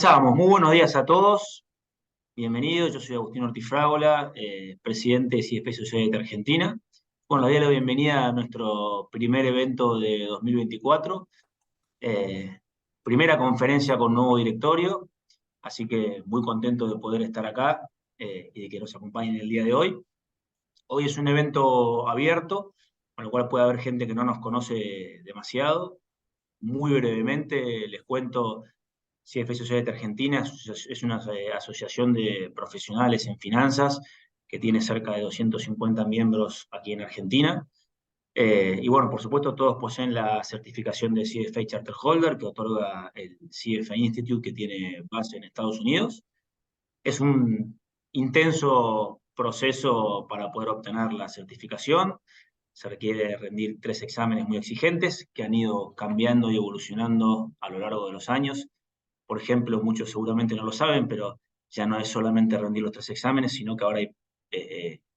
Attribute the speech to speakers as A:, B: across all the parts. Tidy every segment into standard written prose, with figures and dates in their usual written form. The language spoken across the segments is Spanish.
A: Comenzamos. Muy buenos días a todos. Bienvenidos. Yo soy Agustín Ortiz Fragola, presidente de CFP Society Argentina. Bueno, les doy la bienvenida a nuestro primer evento de 2024. eh, Primera conferencia con nuevo directorio, así que muy contento de poder estar acá y de que nos acompañen el día de hoy. Hoy es un evento abierto, con lo cual puede haber gente que no nos conoce demasiado. Muy brevemente les cuento. CFE Society Argentina es una asociación de profesionales en finanzas que tiene cerca de 250 miembros aquí en Argentina. Y bueno, por supuesto, todos poseen la certificación de CFA Charter Holder que otorga el CFA Institute, que tiene base en Estados Unidos. Es un intenso proceso para poder obtener la certificación. Se requiere rendir 3 exámenes muy exigentes que han ido cambiando y evolucionando a lo largo de los años. Por ejemplo, muchos seguramente no lo saben, pero ya no es solamente rendir los 3 exámenes, sino que ahora hay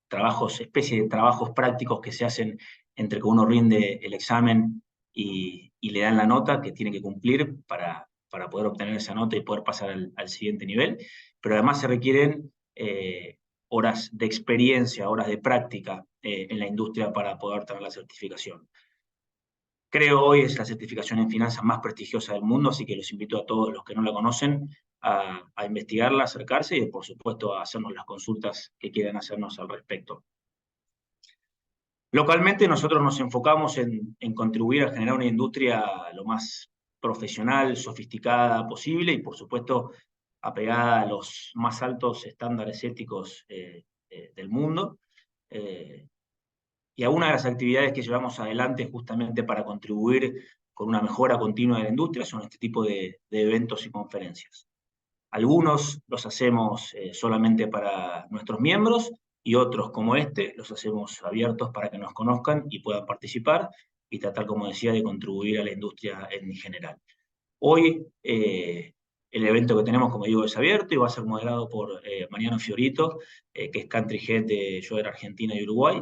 A: trabajos, especie de trabajos prácticos que se hacen entre que uno rinde el examen y le dan la nota que tiene que cumplir para poder obtener esa nota y poder pasar al siguiente nivel. Pero además se requieren horas de experiencia, horas de práctica en la industria para poder tener la certificación. Creo hoy es la certificación en finanzas más prestigiosa del mundo, así que los invito a todos los que no la conocen a investigarla, acercarse y por supuesto a hacernos las consultas que quieran hacernos al respecto. Localmente nosotros nos enfocamos en contribuir a generar una industria lo más profesional, sofisticada posible y por supuesto apegada a los más altos estándares éticos del mundo. Eh, y algunas de las actividades que llevamos adelante justamente para contribuir con una mejora continua de la industria son este tipo de eventos y conferencias. Algunos los hacemos solamente para nuestros miembros y otros como este los hacemos abiertos para que nos conozcan y puedan participar y tratar, como decía, de contribuir a la industria en general. Hoy el evento que tenemos, como digo, es abierto y va a ser moderado por Mariano Fiorito, que es Country Head de Schroeder Argentina y Uruguay.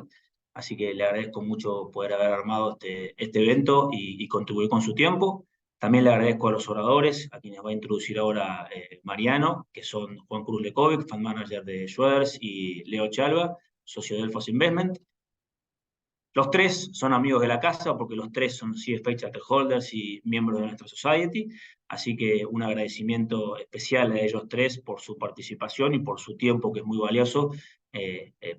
A: Así que le agradezco mucho poder haber armado este evento y contribuir con su tiempo. También le agradezco a los oradores, a quienes va a introducir ahora Mariano, que son Juan Cruz Lekovic, Fund Manager de Schroeder, y Leo Chalva, socio de Delfos Investment. Los tres son amigos de la casa porque los tres son CFA Charter Holders y miembros de nuestra society, así que un agradecimiento especial a ellos tres por su participación y por su tiempo, que es muy valioso,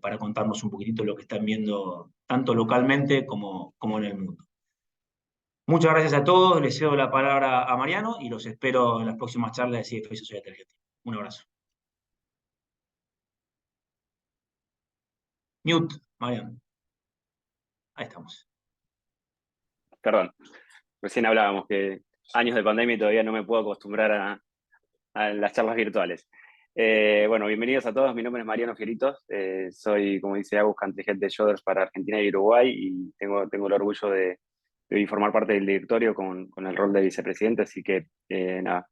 A: para contarnos un poquitito lo que están viendo tanto localmente como en el mundo. Muchas gracias a todos, les cedo la palabra a Mariano y los espero en las próximas charlas de CFA Society Argentina. Un abrazo. Mute, Mariano. Ahí estamos.
B: Perdón, recién hablábamos que años de pandemia y todavía no me puedo acostumbrar a las charlas virtuales. Bueno, bienvenidos a todos. Mi nombre es Mariano Fieritos. Soy, como dice Agus, country head de Shoulders para Argentina y Uruguay y tengo el orgullo de formar parte del directorio con el rol de vicepresidente. Así que, nada,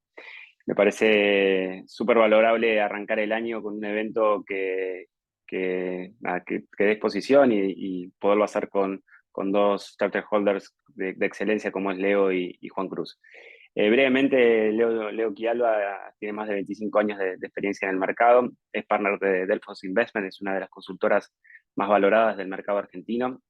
B: me parece súper valorable arrancar el año con un evento que dé exposición y poderlo hacer con dos charter holders de excelencia como es Leo y Juan Cruz. Brevemente, Leo Quialba tiene más de 25 años de experiencia en el mercado, es partner de Delfos Investment, es una de las consultoras más valoradas del mercado argentino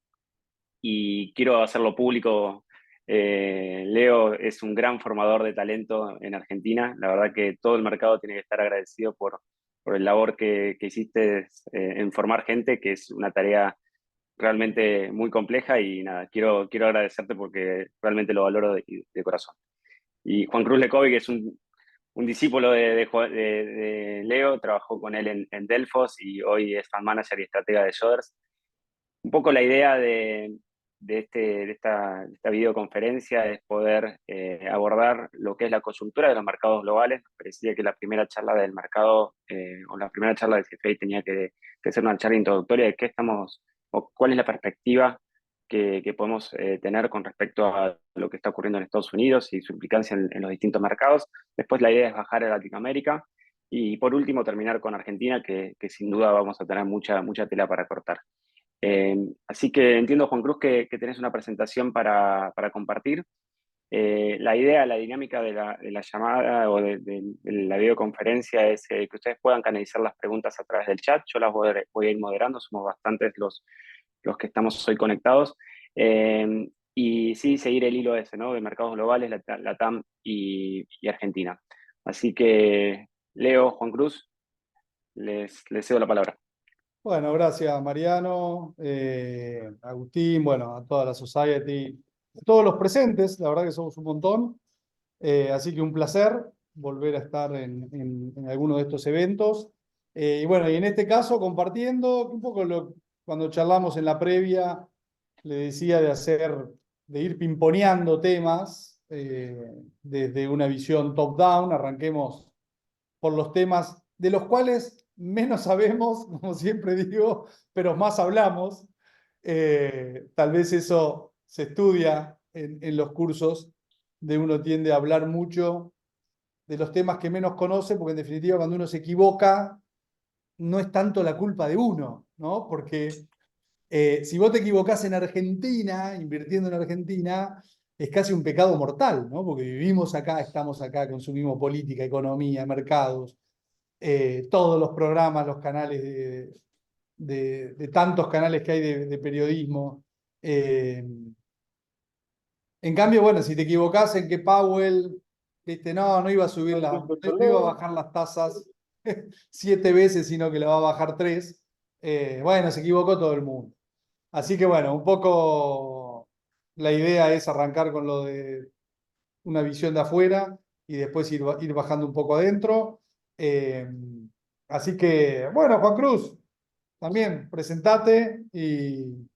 B: y quiero hacerlo público. Leo es un gran formador de talento en Argentina. La verdad que todo el mercado tiene que estar agradecido por el labor que hiciste en formar gente, que es una tarea realmente muy compleja y nada, quiero agradecerte porque realmente lo valoro de corazón. Y Juan Cruz Lecovi, que es un discípulo de Leo, trabajó con él en Delfos y hoy es fan manager y estratega de Shoulders. Un poco la idea de esta videoconferencia es poder abordar lo que es la coyuntura de los mercados globales. Me parecía que la primera charla del mercado o la primera charla del CFA tenía que ser una charla introductoria de qué estamos o cuál es la perspectiva que podemos tener con respecto a lo que está ocurriendo en Estados Unidos y su implicancia en los distintos mercados. Después la idea es bajar a Latinoamérica y por último terminar con Argentina, que sin duda vamos a tener mucha tela para cortar. Así que entiendo, Juan Cruz, que tenés una presentación para compartir. La idea, la dinámica de la llamada o de la videoconferencia es que ustedes puedan canalizar las preguntas a través del chat. Yo las voy a ir moderando, somos bastantes los que estamos hoy conectados. Y sí, seguir el hilo ese, ¿no? De mercados globales, la TAM y Argentina. Así que, Leo, Juan Cruz, les cedo la palabra.
C: Bueno, gracias Mariano, Agustín, bueno, a toda la Society, a todos los presentes, la verdad que somos un montón, así que un placer volver a estar en alguno de estos eventos. Y bueno, y en este caso compartiendo un poco cuando charlamos en la previa, le decía de ir pimponeando temas desde una visión top-down, arranquemos por los temas de los cuales menos sabemos, como siempre digo, pero más hablamos. Tal vez eso se estudia en los cursos, de uno tiende a hablar mucho de los temas que menos conoce, porque en definitiva cuando uno se equivoca, no es tanto la culpa de uno, ¿no? Porque si vos te equivocás en Argentina, invirtiendo en Argentina, es casi un pecado mortal, ¿no? Porque vivimos acá, estamos acá, consumimos política, economía, mercados, todos los programas, los canales de tantos canales que hay de periodismo. En cambio, bueno, si te equivocás en que Powell, viste, no iba a no iba a bajar las tasas 7 veces, sino que la va a bajar 3, bueno, se equivocó todo el mundo. Así que bueno, un poco la idea es arrancar con lo de una visión de afuera y después ir bajando un poco adentro. Así que, bueno, Juan Cruz, también presentate y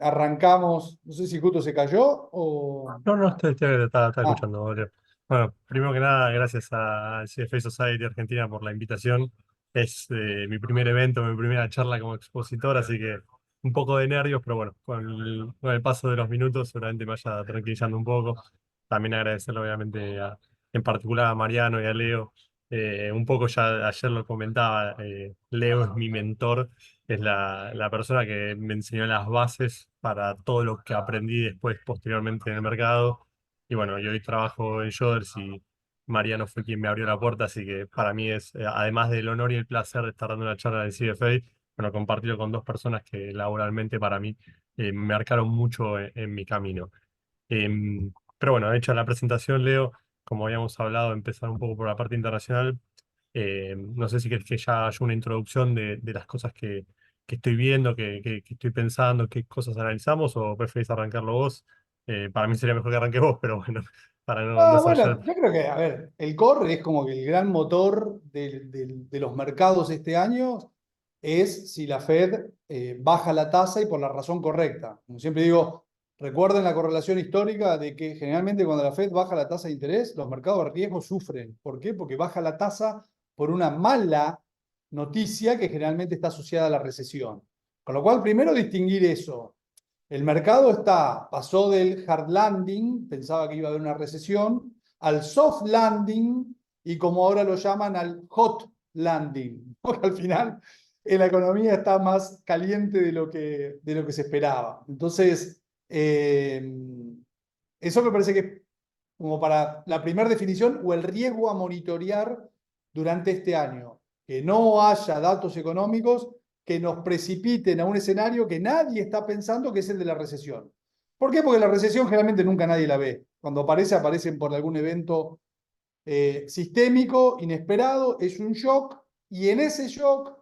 C: arrancamos. No sé si justo se cayó o...
D: No, no, estaba
C: Ah,
D: escuchando, Gabriel. Bueno, primero que nada, gracias a CFA Society Argentina por la invitación. Es mi primer evento, mi primera charla como expositor, así que un poco de nervios, pero bueno, con el paso de los minutos seguramente me vaya tranquilizando un poco. También agradecerle obviamente en particular a Mariano y a Leo. Un poco ya ayer lo comentaba, Leo es mi mentor, es la persona que me enseñó las bases para todo lo que aprendí después, posteriormente en el mercado. Y bueno, yo hoy trabajo en Joders y Mariano fue quien me abrió la puerta, así que para mí es, además del honor y el placer de estar dando una charla del CFA, bueno, compartirlo con dos personas que laboralmente para mí me marcaron mucho en mi camino. Pero bueno, hecha la presentación, Leo, como habíamos hablado, empezar un poco por la parte internacional. No sé si querés que ya haya una introducción de las cosas que estoy viendo, que estoy pensando, qué cosas analizamos, o preferís arrancarlo vos. Para mí sería mejor que arranque vos, pero bueno, para no ser yo.
C: bueno, yo creo que, a ver, el core es como que el gran motor de los mercados este año es si la Fed baja la tasa y por la razón correcta. Como siempre digo, recuerden la correlación histórica de que generalmente cuando la Fed baja la tasa de interés, los mercados de riesgo sufren. ¿Por qué? Porque baja la tasa por una mala noticia que generalmente está asociada a la recesión. Con lo cual, primero distinguir eso. El mercado pasó del hard landing, pensaba que iba a haber una recesión, al soft landing y como ahora lo llaman al hot landing, porque al final la economía está más caliente de lo que se esperaba. Entonces, eso me parece que es como para la primera definición o el riesgo a monitorear durante este año, que no haya datos económicos que nos precipiten a un escenario que nadie está pensando que es el de la recesión. ¿Por qué? Porque la recesión generalmente nunca nadie la ve. Cuando aparecen por algún evento sistémico, inesperado, es un shock, y en ese shock,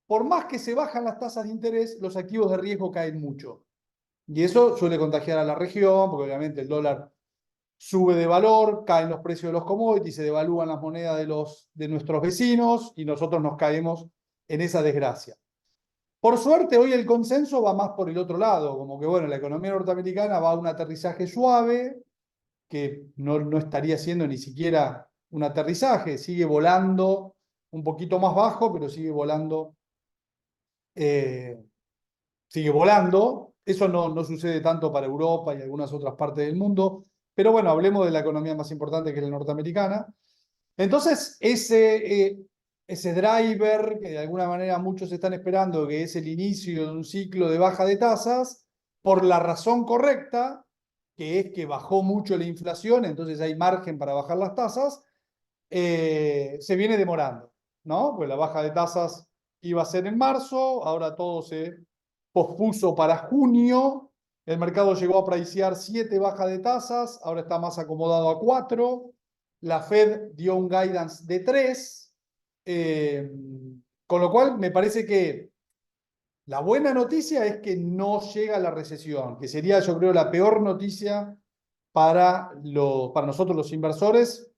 C: por más que se bajan las tasas de interés, los activos de riesgo caen mucho. Y eso suele contagiar a la región, porque obviamente el dólar sube de valor, caen los precios de los commodities, se devalúan las monedas de nuestros vecinos y nosotros nos caemos en esa desgracia. Por suerte, hoy el consenso va más por el otro lado, como que bueno, la economía norteamericana va a un aterrizaje suave, que no estaría siendo ni siquiera un aterrizaje, sigue volando un poquito más bajo, pero eh, sigue volando. Eso no sucede tanto para Europa y algunas otras partes del mundo, pero bueno, hablemos de la economía más importante que es la norteamericana. Entonces, ese driver, que de alguna manera muchos están esperando, que es el inicio de un ciclo de baja de tasas, por la razón correcta, que es que bajó mucho la inflación, entonces hay margen para bajar las tasas, se viene demorando, ¿no? Pues la baja de tasas iba a ser en marzo, ahora todo se pospuso para junio, el mercado llegó a pricear 7 bajas de tasas, ahora está más acomodado a 4, la Fed dio un guidance de 3, con lo cual me parece que la buena noticia es que no llega la recesión, que sería, yo creo, la peor noticia para nosotros los inversores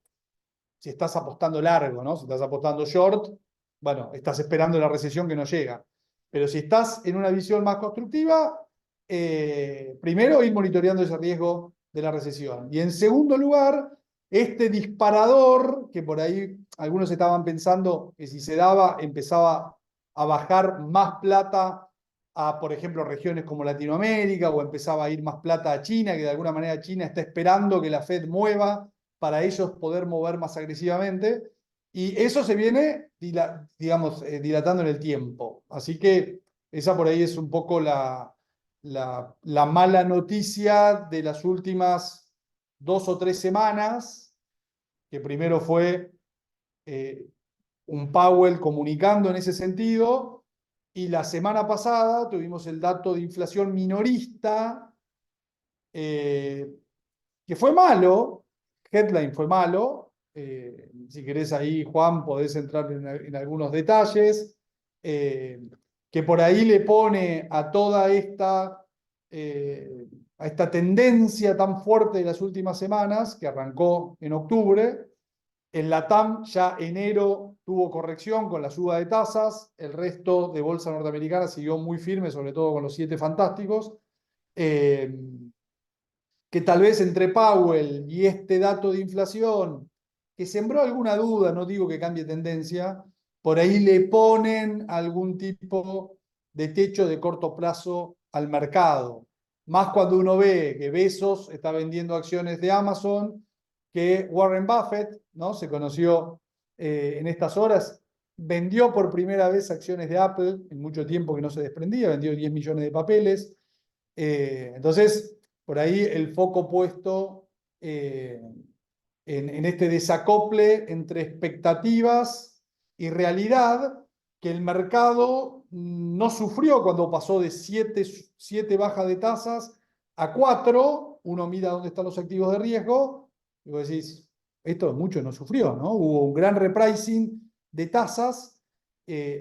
C: si estás apostando largo, ¿no? Si estás apostando short, bueno, estás esperando la recesión que no llega. Pero si estás en una visión más constructiva, primero ir monitoreando ese riesgo de la recesión. Y en segundo lugar, este disparador, que por ahí algunos estaban pensando que si se daba, empezaba a bajar más plata a, por ejemplo, regiones como Latinoamérica, o empezaba a ir más plata a China, que de alguna manera China está esperando que la Fed mueva para ellos poder mover más agresivamente. Y eso se viene, digamos, dilatando en el tiempo. Así que esa por ahí es un poco la mala noticia de las últimas 2 o 3 semanas, que primero fue un Powell comunicando en ese sentido, y la semana pasada tuvimos el dato de inflación minorista, que fue malo, headline fue malo. Si querés ahí, Juan, podés entrar en algunos detalles, que por ahí le pone a toda a esta tendencia tan fuerte de las últimas semanas, que arrancó en octubre. En LATAM ya enero tuvo corrección con la suba de tasas, el resto de bolsa norteamericana siguió muy firme, sobre todo con los 7 fantásticos. Que tal vez entre Powell y este dato de inflación, que sembró alguna duda, no digo que cambie tendencia, por ahí le ponen algún tipo de techo de corto plazo al mercado. Más cuando uno ve que Bezos está vendiendo acciones de Amazon, que Warren Buffett, ¿no? Se conoció en estas horas, vendió por primera vez acciones de Apple en mucho tiempo que no se desprendía, vendió 10 millones de papeles. Entonces, por ahí el foco puesto en este desacople entre expectativas y realidad, que el mercado no sufrió cuando pasó de 7 bajas de tasas a 4. Uno mira dónde están los activos de riesgo y vos decís, esto mucho no sufrió, ¿no? Hubo un gran repricing de tasas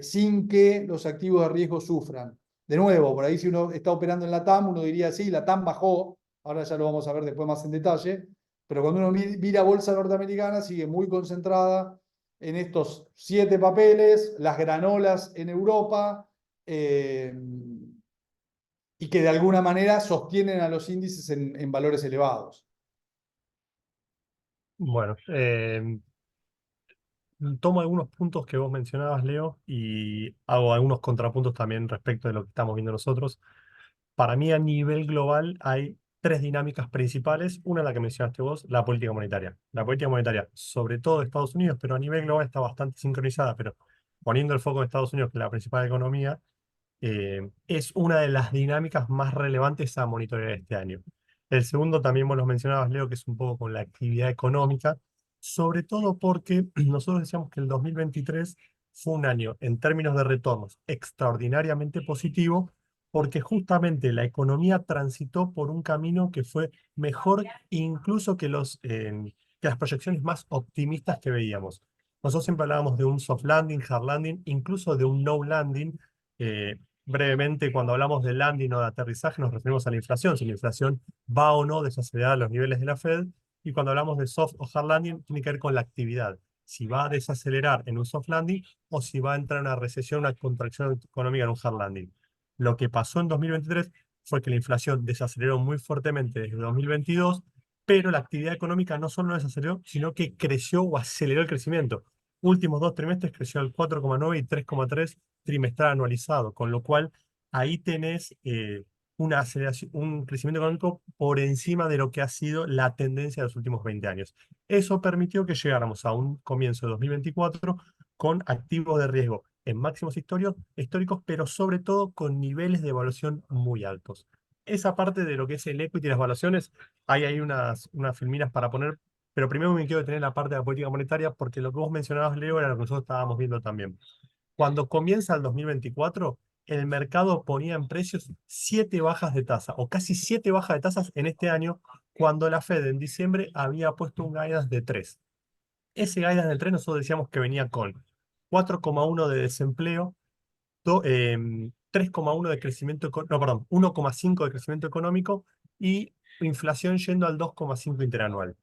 C: sin que los activos de riesgo sufran. De nuevo, por ahí si uno está operando en la TAM, uno diría, sí, la TAM bajó, ahora ya lo vamos a ver después más en detalle, pero cuando uno mira bolsa norteamericana, sigue muy concentrada en estos 7 papeles, las granolas en Europa, y que de alguna manera sostienen a los índices en valores elevados.
D: Bueno, tomo algunos puntos que vos mencionabas, Leo, y hago algunos contrapuntos también respecto de lo que estamos viendo nosotros. Para mí, a nivel global, hay 3 dinámicas principales. Una, la que mencionaste vos, la política monetaria. La política monetaria, sobre todo de Estados Unidos, pero a nivel global está bastante sincronizada, pero poniendo el foco en Estados Unidos, que es la principal economía, es una de las dinámicas más relevantes a monitorear este año. El segundo también vos lo mencionabas, Leo, que es un poco con la actividad económica, sobre todo porque nosotros decíamos que el 2023 fue un año en términos de retornos extraordinariamente positivo, porque justamente la economía transitó por un camino que fue mejor incluso que las proyecciones más optimistas que veíamos. Nosotros siempre hablábamos de un soft landing, hard landing, incluso de un no landing. Brevemente, cuando hablamos de landing o de aterrizaje, nos referimos a la inflación, si la inflación va o no desacelerar a los niveles de la Fed, y cuando hablamos de soft o hard landing, tiene que ver con la actividad, si va a desacelerar en un soft landing o si va a entrar en una recesión, una contracción económica en un hard landing. Lo que pasó en 2023 fue que la inflación desaceleró muy fuertemente desde 2022, pero la actividad económica no solo no desaceleró, sino que creció o aceleró el crecimiento. Últimos 2 trimestres creció al 4,9 y 3,3 trimestral anualizado, con lo cual ahí tenés una aceleración, un crecimiento económico por encima de lo que ha sido la tendencia de los últimos 20 años. Eso permitió que llegáramos a un comienzo de 2024 con activos de riesgo en máximos históricos, pero sobre todo con niveles de evaluación muy altos. esa parte de lo que es el equity y las valuaciones, hay unas filminas para poner, pero primero me quiero detener en la parte de la política monetaria, porque lo que vos mencionabas, Leo, era lo que nosotros estábamos viendo también. Cuando comienza el 2024, el mercado ponía en precios 7 bajas de tasa, o casi 7 bajas de tasas en este año, cuando la Fed en diciembre había puesto un guidance de 3. Ese guidance del 3 nosotros decíamos que venía con 4,1 de desempleo, 3,1 de crecimiento, no, perdón, 1,5 de crecimiento económico y inflación yendo al 2,5 interanual.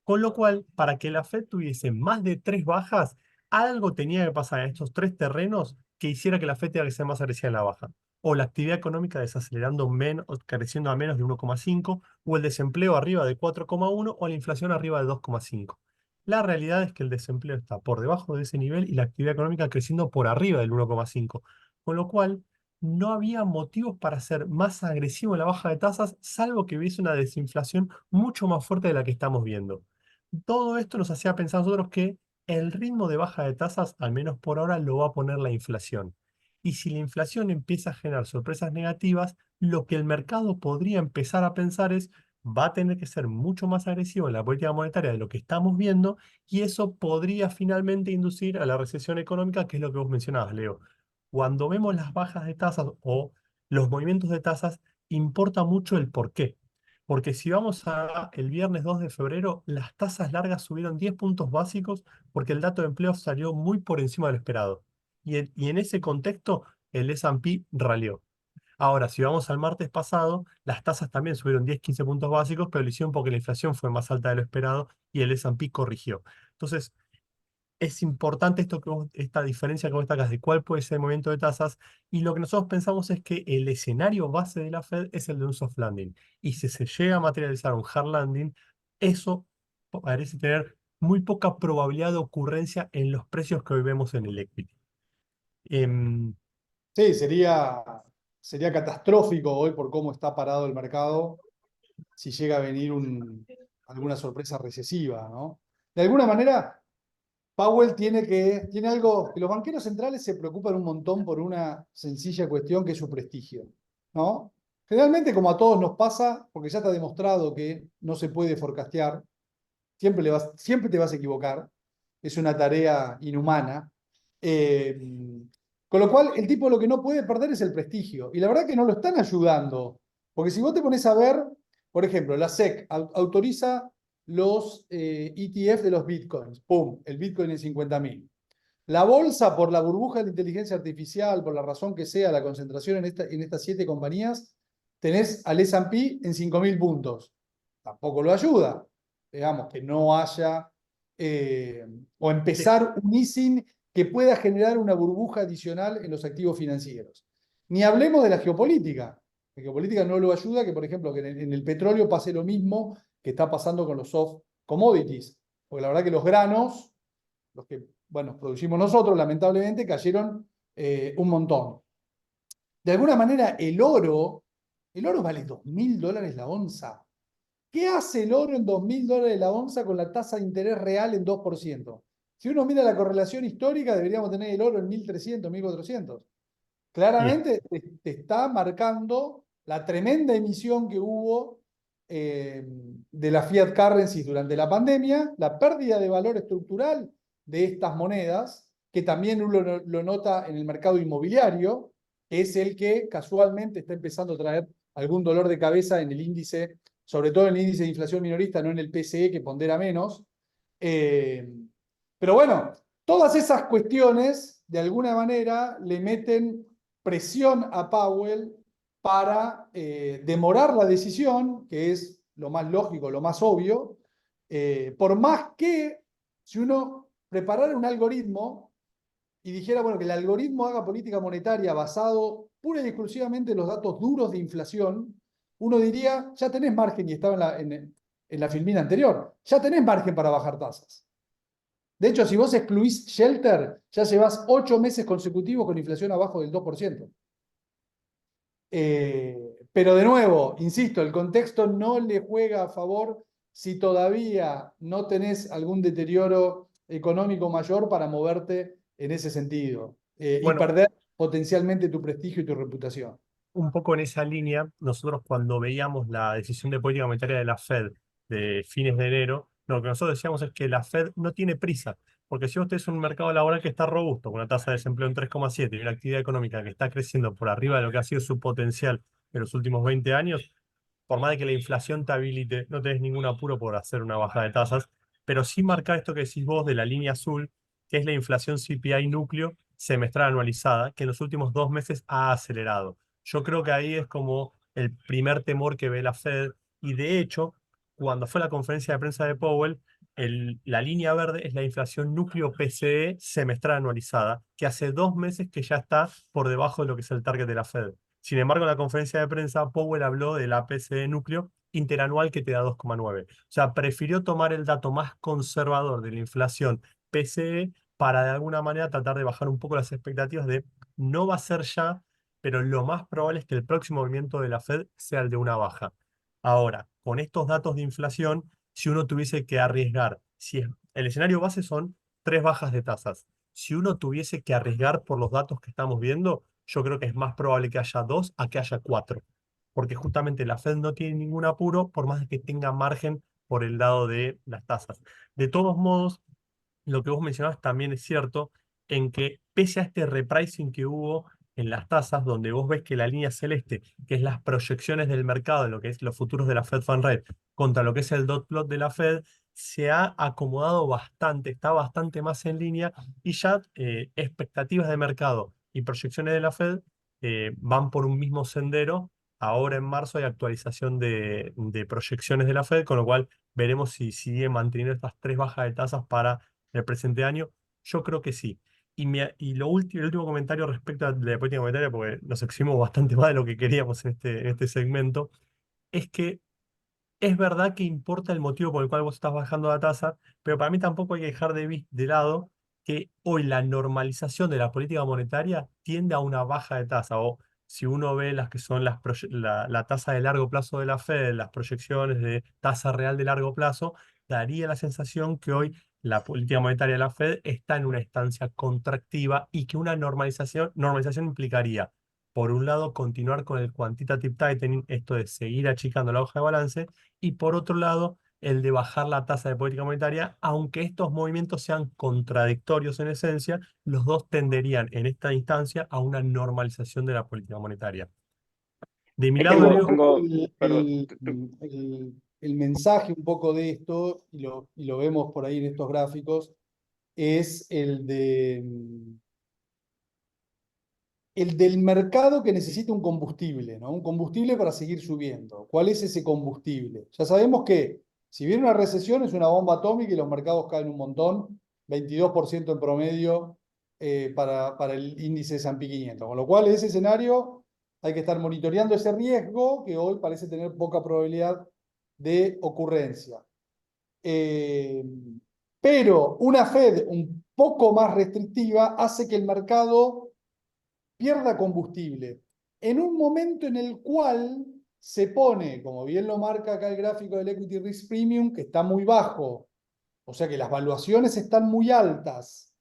D: Con lo cual, para que la Fed tuviese más de 3 bajas, algo tenía que pasar en estos 3 terrenos que hiciera que la Fed tenga que ser más agresiva en la baja. O la actividad económica desacelerando menos, o creciendo a menos de 1,5, o el desempleo arriba de 4,1, o la inflación arriba de 2,5. La realidad es que el desempleo está por debajo de ese nivel y la actividad económica creciendo por arriba del 1,5. Con lo cual, no había motivos para ser más agresivo en la baja de tasas, salvo que hubiese una desinflación mucho más fuerte de la que estamos viendo. Todo esto nos hacía pensar a nosotros que el ritmo de baja de tasas, al menos por ahora, lo va a poner la inflación. Y si la inflación empieza a generar sorpresas negativas, lo que el mercado podría empezar a pensar es, va a tener que ser mucho más agresivo en la política monetaria de lo que estamos viendo, y eso podría finalmente inducir a la recesión económica, que es lo que vos mencionabas, Leo. Cuando vemos las bajas de tasas o los movimientos de tasas, importa mucho el por qué. Porque si vamos a el viernes 2 de febrero, las tasas largas subieron 10 puntos básicos porque el dato de empleo salió muy por encima del esperado. Y en ese contexto, el S&P ralió. Ahora, si vamos al martes pasado, las tasas también subieron 10-15 puntos básicos, pero lo hicieron porque la inflación fue más alta de lo esperado y el S&P corrigió. Entonces, es importante esta diferencia que vos destacas de cuál puede ser el movimiento de tasas, y lo que nosotros pensamos es que el escenario base de la Fed es el de un soft landing, y si se llega a materializar un hard landing, eso parece tener muy poca probabilidad de ocurrencia en los precios que hoy vemos en el equity.
C: Sí, sería catastrófico hoy por cómo está parado el mercado si llega a venir alguna sorpresa recesiva, ¿no? De alguna manera, Powell tiene algo que los banqueros centrales se preocupan un montón por una sencilla cuestión que es su prestigio, ¿no? Generalmente, como a todos nos pasa, porque ya está demostrado que no se puede forecastear, siempre te vas a equivocar, es una tarea inhumana. Con lo cual, el tipo lo que no puede perder es el prestigio. Y la verdad que no lo están ayudando. Porque si vos te pones a ver, por ejemplo, la SEC autoriza los ETF de los bitcoins. ¡Pum! El bitcoin en 50.000. La bolsa, por la burbuja de la inteligencia artificial, por la razón que sea, la concentración en estas 7 compañías, tenés al S&P en 5.000 puntos. Tampoco lo ayuda. Digamos, que no haya, o empezar un easing que pueda generar una burbuja adicional en los activos financieros. Ni hablemos de la geopolítica. La geopolítica no lo ayuda, que por ejemplo, que en el petróleo pase lo mismo que está pasando con los soft commodities. Porque la verdad que los granos, los que, bueno, producimos nosotros, lamentablemente, cayeron un montón. De alguna manera, el oro vale $2.000 la onza. ¿Qué hace el oro en $2.000 la onza con la tasa de interés real en 2%? Si uno mira la correlación histórica, deberíamos tener el oro en 1.300, 1.400. Claramente te está marcando la tremenda emisión que hubo de la fiat currency durante la pandemia, la pérdida de valor estructural de estas monedas, que también uno lo nota en el mercado inmobiliario, que es el que casualmente está empezando a traer algún dolor de cabeza en el índice, sobre todo en el índice de inflación minorista, no en el PCE, que pondera menos. Pero bueno, todas esas cuestiones, de alguna manera, le meten presión a Powell para demorar la decisión, que es lo más lógico, lo más obvio, por más que si uno preparara un algoritmo y dijera, bueno, que el algoritmo haga política monetaria basado pura y exclusivamente en los datos duros de inflación, uno diría, ya tenés margen, y estaba en la filmina anterior, ya tenés margen para bajar tasas. De hecho, si vos excluís Shelter, ya llevas 8 meses consecutivos con inflación abajo del 2%. Pero de nuevo, insisto, el contexto no le juega a favor si todavía no tenés algún deterioro económico mayor para moverte en ese sentido y
D: Bueno,
C: perder potencialmente tu prestigio y tu reputación.
D: un poco en esa línea, nosotros cuando veíamos la decisión de política monetaria de la Fed de fines de enero, lo que nosotros decíamos es que la Fed no tiene prisa, porque si vos tenés un mercado laboral que está robusto, con una tasa de desempleo en 3,7 y una actividad económica que está creciendo por arriba de lo que ha sido su potencial en los últimos 20 años, por más de que la inflación te habilite, no tenés ningún apuro por hacer una bajada de tasas, pero sí marcar esto que decís vos de la línea azul, que es la inflación CPI núcleo semestral anualizada, que en los últimos 2 meses ha acelerado. Yo creo que ahí es como el primer temor que ve la Fed, y de hecho, cuando fue la conferencia de prensa de Powell, la línea verde es la inflación núcleo PCE semestral anualizada, que hace 2 meses que ya está por debajo de lo que es el target de la Fed. Sin embargo, en la conferencia de prensa, Powell habló de la PCE núcleo interanual que te da 2,9. O sea, prefirió tomar el dato más conservador de la inflación PCE para de alguna manera tratar de bajar un poco las expectativas de no va a ser ya, pero lo más probable es que el próximo movimiento de la Fed sea el de una baja. Ahora, con estos datos de inflación, si uno tuviese que arriesgar, el escenario base son 3 bajas de tasas. Si uno tuviese que arriesgar por los datos que estamos viendo, yo creo que es más probable que haya 2 a que haya 4, porque justamente la Fed no tiene ningún apuro, por más de que tenga margen por el lado de las tasas. De todos modos, lo que vos mencionabas también es cierto, en que pese a este repricing que hubo en las tasas, donde vos ves que la línea celeste, que es las proyecciones del mercado, lo que es los futuros de la Fed Fund Rate, contra lo que es el dot plot de la Fed, se ha acomodado bastante, está bastante más en línea, y ya expectativas de mercado y proyecciones de la Fed van por un mismo sendero. Ahora en marzo hay actualización de proyecciones de la Fed, con lo cual veremos si sigue manteniendo estas 3 bajas de tasas para el presente año. Yo creo que sí. Y el último comentario respecto a la política monetaria, porque nos eximos bastante más de lo que queríamos en este segmento, es que es verdad que importa el motivo por el cual vos estás bajando la tasa, pero para mí tampoco hay que dejar de lado que hoy la normalización de la política monetaria tiende a una baja de tasa. O si uno ve las que son la tasa de largo plazo de la Fed, las proyecciones de tasa real de largo plazo, daría la sensación que hoy la política monetaria de la Fed está en una estancia contractiva y que una normalización implicaría, por un lado, continuar con el quantitative tightening, esto de seguir achicando la hoja de balance, y por otro lado, el de bajar la tasa de política monetaria, aunque estos movimientos sean contradictorios en esencia, los dos tenderían en esta instancia a una normalización de la política monetaria. De mi lado, Leo,
B: Perdón,
C: el mensaje un poco de esto, y lo vemos por ahí en estos gráficos, es el del mercado que necesita un combustible, ¿no? Un combustible para seguir subiendo. ¿Cuál es ese combustible? Ya sabemos que si viene una recesión es una bomba atómica y los mercados caen un montón, 22% en promedio para el índice S&P 500. Con lo cual, ese escenario hay que estar monitoreando ese riesgo que hoy parece tener poca probabilidad de ocurrencia. Pero una Fed un poco más restrictiva hace que el mercado pierda combustible en un momento en el cual se pone, como bien lo marca acá el gráfico del Equity Risk Premium, que está muy bajo, o sea que las valuaciones están muy altas.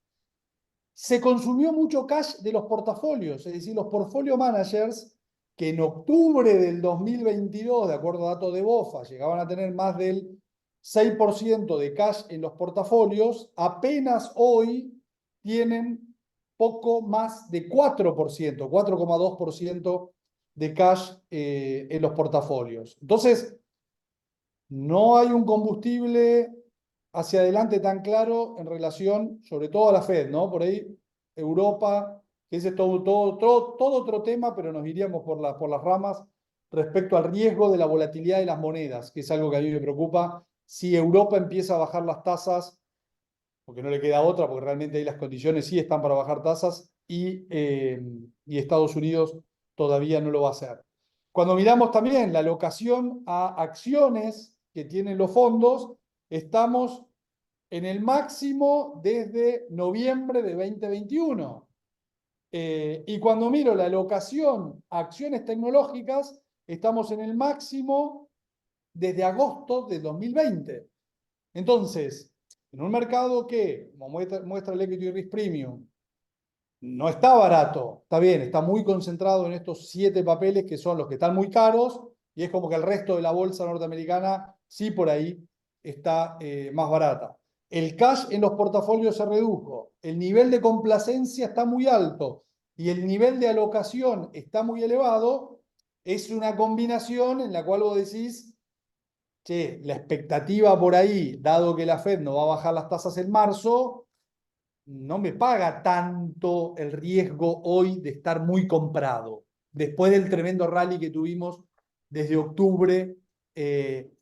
C: Se consumió mucho cash de los portafolios, es decir, los portfolio managers que en octubre del 2022, de acuerdo a datos de BOFA, llegaban a tener más del 6% de cash en los portafolios, apenas hoy tienen poco más de 4%, 4,2% de cash en los portafolios. Entonces, no hay un combustible hacia adelante tan claro en relación, sobre todo a la Fed, ¿no? Por ahí Europa, que ese es todo otro tema, pero nos iríamos por las ramas respecto al riesgo de la volatilidad de las monedas, que es algo que a mí me preocupa. Si Europa empieza a bajar las tasas, porque no le queda otra, porque realmente ahí las condiciones sí están para bajar tasas, y Estados Unidos todavía no lo va a hacer. Cuando miramos también la alocación a acciones que tienen los fondos, estamos en el máximo desde noviembre de 2021. Y cuando miro la alocación a acciones tecnológicas, estamos en el máximo desde agosto de 2020. Entonces, en un mercado que, como muestra el Equity Risk Premium, no está barato, está bien, está muy concentrado en estos 7 papeles que son los que están muy caros, y es como que el resto de la bolsa norteamericana sí por ahí está más barata. El cash en los portafolios se redujo, el nivel de complacencia está muy alto y el nivel de alocación está muy elevado. Es una combinación en la cual vos decís, che, la expectativa por ahí, dado que la Fed no va a bajar las tasas en marzo, no me paga tanto el riesgo hoy de estar muy comprado, después del tremendo rally que tuvimos desde octubre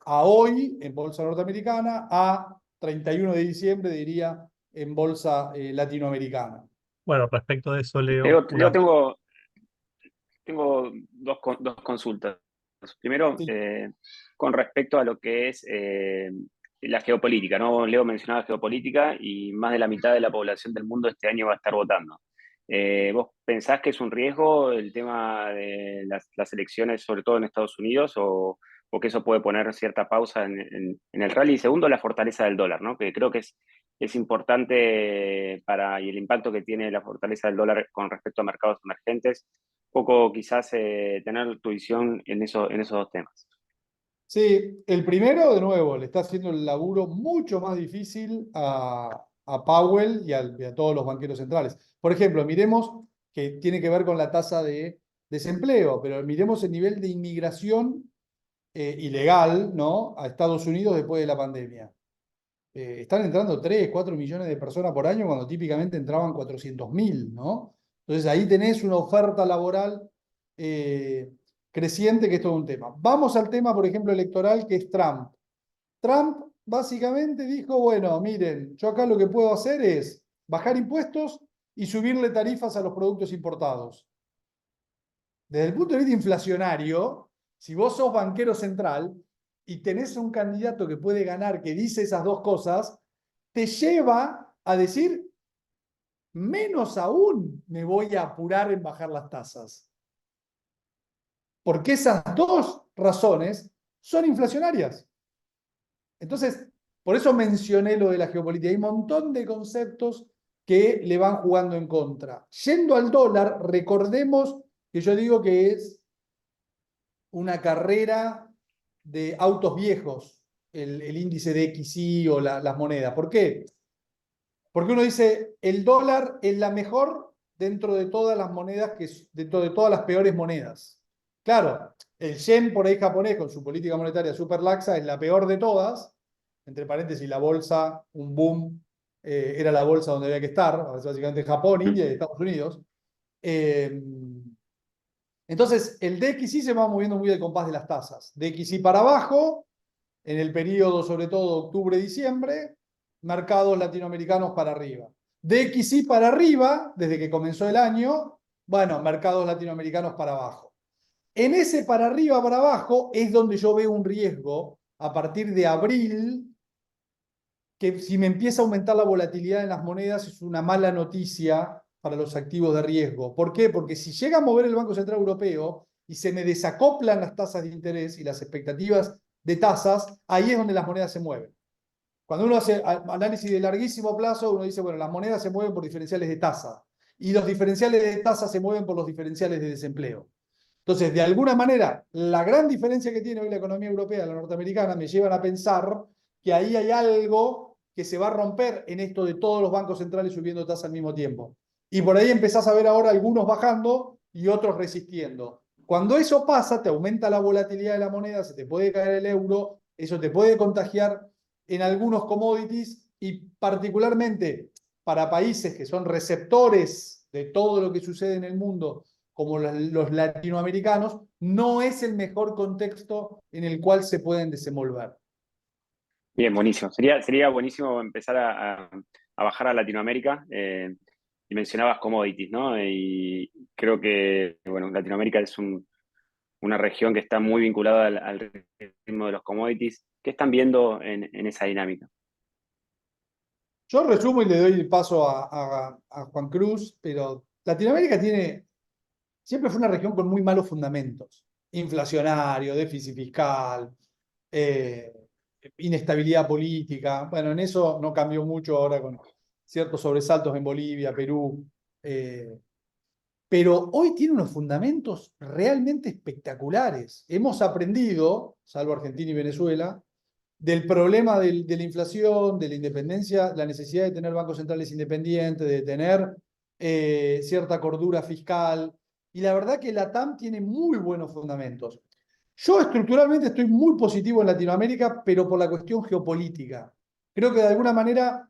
C: a hoy en bolsa norteamericana, a 31 de diciembre, diría, en bolsa latinoamericana.
D: Bueno, respecto de eso, Leo,
B: Leo, tengo dos consultas. Primero,
C: Sí.
B: con respecto a lo que es la geopolítica, ¿no? Leo mencionaba geopolítica y más de la mitad de la población del mundo este año va a estar votando. ¿Vos pensás que es un riesgo el tema de las elecciones, sobre todo en Estados Unidos, o que eso puede poner cierta pausa en el rally? Y segundo, la fortaleza del dólar, ¿no? Que creo que es importante y el impacto que tiene la fortaleza del dólar con respecto a mercados emergentes, poco quizás tener tu visión en esos dos temas.
C: Sí, el primero, de nuevo, le está haciendo el laburo mucho más difícil a Powell y a todos los banqueros centrales. Por ejemplo, miremos que tiene que ver con la tasa de desempleo, pero miremos el nivel de inmigración ilegal, ¿no?, a Estados Unidos después de la pandemia. Están entrando 3, 4 millones de personas por año cuando típicamente entraban 400.000, ¿no? Entonces ahí tenés una oferta laboral creciente, que es todo un tema. Vamos al tema, por ejemplo, electoral, que es Trump. Trump básicamente dijo, bueno, miren, yo acá lo que puedo hacer es bajar impuestos y subirle tarifas a los productos importados. Desde el punto de vista inflacionario, si vos sos banquero central y tenés un candidato que puede ganar, que dice esas dos cosas, te lleva a decir, menos aún me voy a apurar en bajar las tasas. Porque esas dos razones son inflacionarias. Entonces, por eso mencioné lo de la geopolítica. Hay un montón de conceptos que le van jugando en contra. Yendo al dólar, recordemos que yo digo que es una carrera de autos viejos, el índice de XY o las monedas. ¿Por qué? Porque uno dice, el dólar es la mejor dentro de todas las monedas, dentro de todas las peores monedas. Claro, el yen por ahí japonés con su política monetaria super laxa es la peor de todas. Entre paréntesis, la bolsa, un boom, era la bolsa donde había que estar, básicamente Japón, India y Estados Unidos. Entonces, el DXY se va moviendo muy al compás de las tasas. DXY para abajo, en el periodo sobre todo octubre-diciembre, mercados latinoamericanos para arriba. DXY para arriba, desde que comenzó el año, bueno, mercados latinoamericanos para abajo. En ese para arriba, para abajo, es donde yo veo un riesgo a partir de abril, que si me empieza a aumentar la volatilidad en las monedas es una mala noticia para los activos de riesgo. ¿Por qué? Porque si llega a mover el Banco Central Europeo y se me desacoplan las tasas de interés y las expectativas de tasas, ahí es donde las monedas se mueven. Cuando uno hace análisis de larguísimo plazo, uno dice, bueno, las monedas se mueven por diferenciales de tasa y los diferenciales de tasa se mueven por los diferenciales de desempleo. Entonces, de alguna manera, la gran diferencia que tiene hoy la economía europea y la norteamericana me llevan a pensar que ahí hay algo que se va a romper en esto de todos los bancos centrales subiendo tasas al mismo tiempo. Y por ahí empezás a ver ahora algunos bajando y otros resistiendo. Cuando eso pasa, te aumenta la volatilidad de la moneda, se te puede caer el euro, eso te puede contagiar en algunos commodities y particularmente para países que son receptores de todo lo que sucede en el mundo, como los latinoamericanos, no es el mejor contexto en el cual se pueden desenvolver.
B: Bien, buenísimo. Sería buenísimo empezar a bajar a Latinoamérica. Y mencionabas commodities, ¿no? Y creo que, bueno, Latinoamérica es una región que está muy vinculada al ritmo de los commodities. ¿Qué están viendo en esa dinámica?
C: Yo resumo y le doy el paso a Juan Cruz, pero Latinoamérica siempre fue una región con muy malos fundamentos. Inflacionario, déficit fiscal, inestabilidad política. Bueno, en eso no cambió mucho ahora con ciertos sobresaltos en Bolivia, Perú. Pero hoy tiene unos fundamentos realmente espectaculares. Hemos aprendido, salvo Argentina y Venezuela, del problema de la inflación, de la independencia, la necesidad de tener bancos centrales independientes, de tener cierta cordura fiscal. Y la verdad que la TAM tiene muy buenos fundamentos. Yo estructuralmente estoy muy positivo en Latinoamérica, pero por la cuestión geopolítica. Creo que de alguna manera,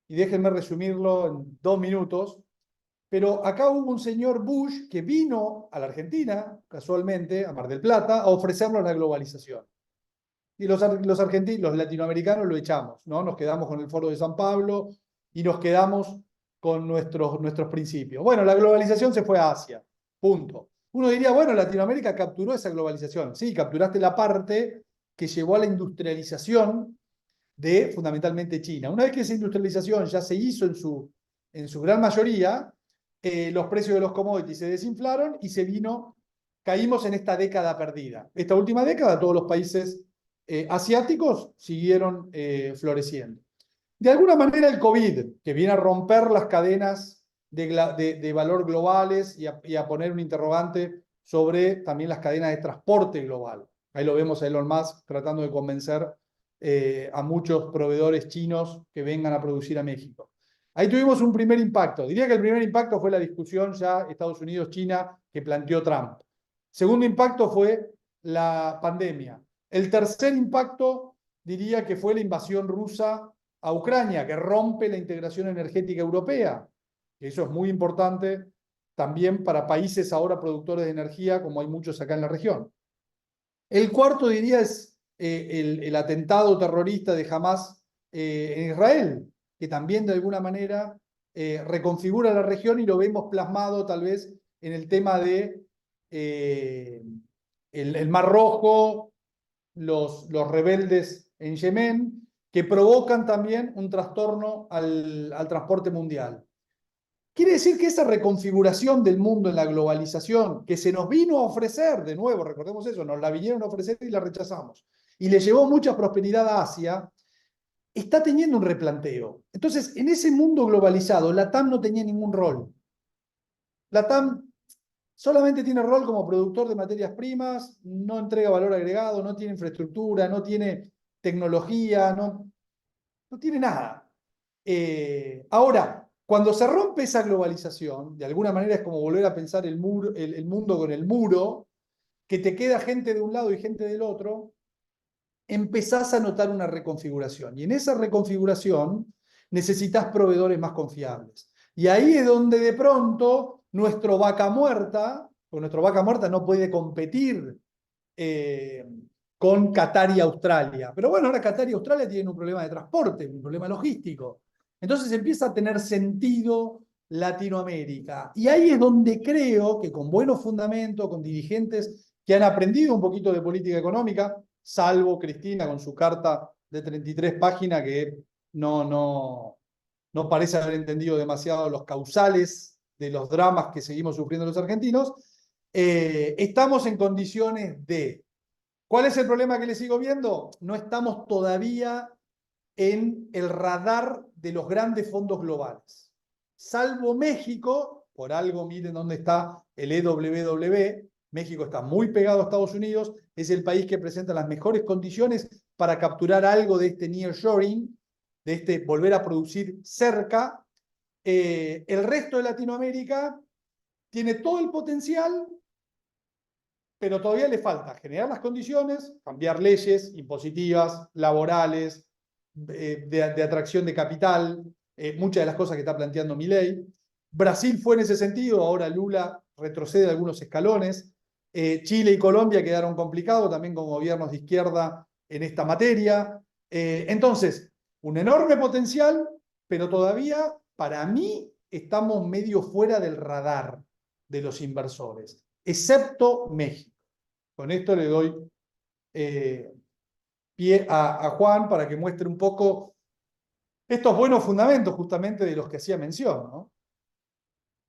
C: y déjenme resumirlo en 2 minutos, pero acá hubo un señor Bush que vino a la Argentina, casualmente, a Mar del Plata, a ofrecernos la globalización. Y los argentinos, los latinoamericanos lo echamos, ¿no? Nos quedamos con el Foro de San Pablo y nos quedamos con nuestros principios. Bueno, la globalización se fue a Asia, punto. Uno diría, bueno, Latinoamérica capturó esa globalización. Sí, capturaste la parte que llevó a la industrialización de fundamentalmente China. Una vez que esa industrialización ya se hizo en su gran mayoría, los precios de los commodities se desinflaron y caímos en esta década perdida. Esta última década todos los países asiáticos siguieron floreciendo. De alguna manera el COVID, que viene a romper las cadenas de valor globales y a poner un interrogante sobre también las cadenas de transporte global. Ahí lo vemos a Elon Musk tratando de convencer a muchos proveedores chinos que vengan a producir a México. Ahí tuvimos un primer impacto. Diría que el primer impacto fue la discusión ya Estados Unidos-China que planteó Trump. Segundo impacto fue la pandemia. El tercer impacto diría que fue la invasión rusa a Ucrania, que rompe la integración energética europea. Eso es muy importante también para países ahora productores de energía, como hay muchos acá en la región. El cuarto diría es el atentado terrorista de Hamas en Israel, que también de alguna manera reconfigura la región y lo vemos plasmado tal vez en el tema de el Mar Rojo, los rebeldes en Yemen, que provocan también un trastorno al transporte mundial. Quiere decir que esa reconfiguración del mundo en la globalización que se nos vino a ofrecer, de nuevo, recordemos eso, nos la vinieron a ofrecer y la rechazamos, y le llevó mucha prosperidad a Asia, está teniendo un replanteo. Entonces, en ese mundo globalizado, la TAM no tenía ningún rol. La TAM solamente tiene rol como productor de materias primas, no entrega valor agregado, no tiene infraestructura, no tiene tecnología, no tiene nada. Ahora, cuando se rompe esa globalización, de alguna manera es como volver a pensar el mundo con el muro, que te queda gente de un lado y gente del otro, empezás a notar una reconfiguración. Y en esa reconfiguración necesitas proveedores más confiables. Y ahí es donde de pronto nuestro vaca muerta, porque nuestro vaca muerta no puede competir con Qatar y Australia. Pero bueno, ahora Qatar y Australia tienen un problema de transporte, un problema logístico. Entonces empieza a tener sentido Latinoamérica. Y ahí es donde creo que con buenos fundamentos, con dirigentes que han aprendido un poquito de política económica, salvo Cristina con su carta de 33 páginas que no parece haber entendido demasiado los causales de los dramas que seguimos sufriendo los argentinos, estamos en condiciones de... ¿Cuál es el problema que le sigo viendo? No estamos todavía en el radar de los grandes fondos globales. Salvo México, por algo miren dónde está el EWW, México está muy pegado a Estados Unidos, es el país que presenta las mejores condiciones para capturar algo de este nearshoring, de este volver a producir cerca. El resto de Latinoamérica tiene todo el potencial, pero todavía le falta generar las condiciones, cambiar leyes impositivas, laborales, de atracción de capital, muchas de las cosas que está planteando Milei. Brasil fue en ese sentido, ahora Lula retrocede algunos escalones. Chile y Colombia quedaron complicados también con gobiernos de izquierda en esta materia. Entonces, un enorme potencial, pero todavía, para mí, estamos medio fuera del radar de los inversores, excepto México. Con esto le doy pie a Juan para que muestre un poco estos buenos fundamentos justamente de los que hacía mención, ¿no?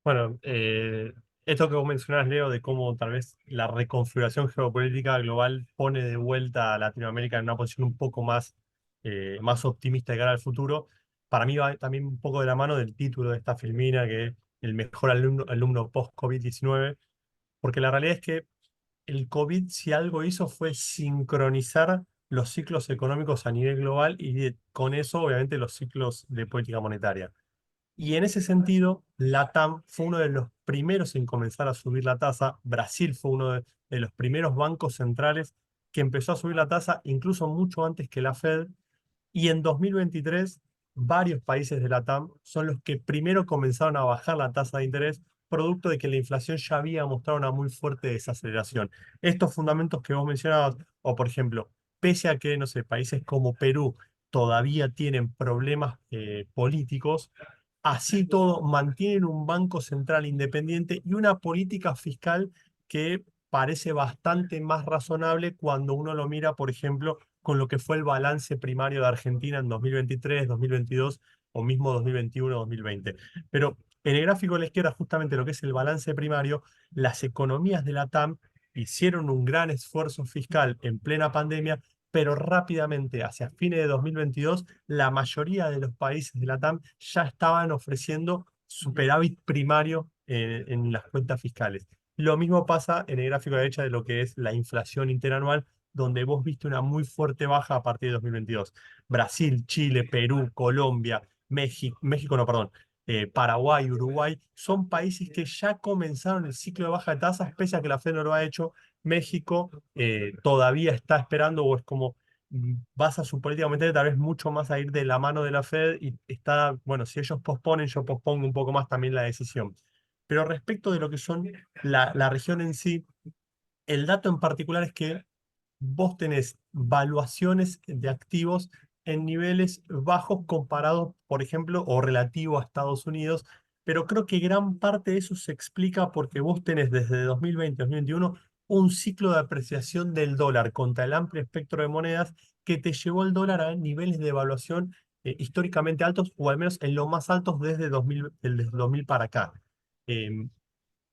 D: Bueno, esto que vos mencionás, Leo, de cómo tal vez la reconfiguración geopolítica global pone de vuelta a Latinoamérica en una posición un poco más optimista de cara al futuro, para mí va también un poco de la mano del título de esta filmina, que el mejor alumno post-COVID-19, porque la realidad es que el COVID, si algo hizo, fue sincronizar los ciclos económicos a nivel global y con eso, obviamente, los ciclos de política monetaria. Y en ese sentido, LATAM fue uno de los primeros en comenzar a subir la tasa. Brasil fue uno de los primeros bancos centrales que empezó a subir la tasa, incluso mucho antes que la Fed. Y en 2023, varios países de LATAM son los que primero comenzaron a bajar la tasa de interés, producto de que la inflación ya había mostrado una muy fuerte desaceleración. Estos fundamentos que vos mencionabas, o por ejemplo, pese a que, no sé, países como Perú todavía tienen problemas políticos, así todo mantienen un banco central independiente y una política fiscal que parece bastante más razonable cuando uno lo mira, por ejemplo, con lo que fue el balance primario de Argentina en 2023, 2022 o mismo 2021, 2020. Pero en el gráfico de la izquierda, justamente lo que es el balance primario, las economías de la TAM hicieron un gran esfuerzo fiscal en plena pandemia, pero rápidamente, hacia fines de 2022, la mayoría de los países de la TAM ya estaban ofreciendo superávit primario en las cuentas fiscales. Lo mismo pasa en el gráfico de la derecha de lo que es la inflación interanual, donde vos viste una muy fuerte baja a partir de 2022. Brasil, Chile, Perú, Colombia, México no, perdón, Paraguay, Uruguay, son países que ya comenzaron el ciclo de baja de tasas, pese a que la Fed no lo ha hecho. México todavía está esperando, o es como basa su política monetaria tal vez mucho más a ir de la mano de la Fed y está, bueno, si ellos posponen, yo pospongo un poco más también la decisión. Pero respecto de lo que son la región en sí, el dato en particular es que vos tenés valuaciones de activos en niveles bajos comparados, por ejemplo, o relativo a Estados Unidos, pero creo que gran parte de eso se explica porque vos tenés desde 2020 a 2021 un ciclo de apreciación del dólar contra el amplio espectro de monedas que te llevó el dólar a niveles de evaluación históricamente altos, o al menos en los más altos desde 2000 para acá. Em,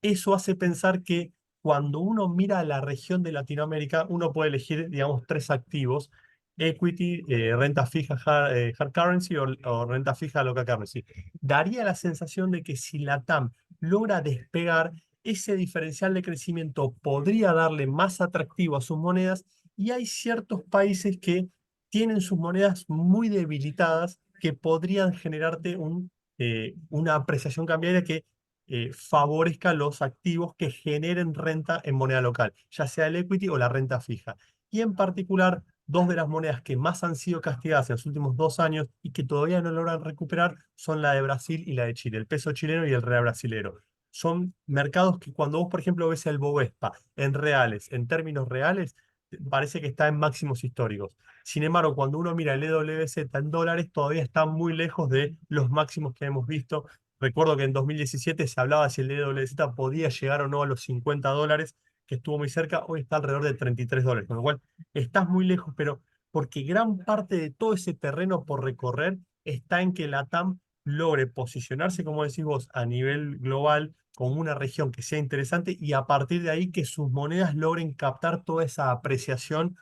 D: Eso hace pensar que cuando uno mira la región de Latinoamérica, uno puede elegir, digamos, tres activos: equity, renta fija, hard currency o renta fija, local currency. Daría la sensación de que si la TAM logra despegar, ese diferencial de crecimiento podría darle más atractivo a sus monedas, y hay ciertos países que tienen sus monedas muy debilitadas que podrían generarte una apreciación cambiaria que favorezca los activos que generen renta en moneda local, ya sea el equity o la renta fija. Y en particular, dos de las monedas que más han sido castigadas en los últimos 2 años y que todavía no logran recuperar son la de Brasil y la de Chile, el peso chileno y el real brasilero. Son mercados que cuando vos, por ejemplo, ves el Bovespa en reales, en términos reales, parece que está en máximos históricos. Sin embargo, cuando uno mira el EWZ en dólares, todavía está muy lejos de los máximos que hemos visto. Recuerdo que en 2017 se hablaba si el EWZ podía llegar o no a los $50, que estuvo muy cerca. Hoy está alrededor de $33, con lo cual estás muy lejos, pero porque gran parte de todo ese terreno por recorrer está en que la TAM logre posicionarse, como decís vos, a nivel global como una región que sea interesante, y a partir de ahí que sus monedas logren captar toda esa apreciación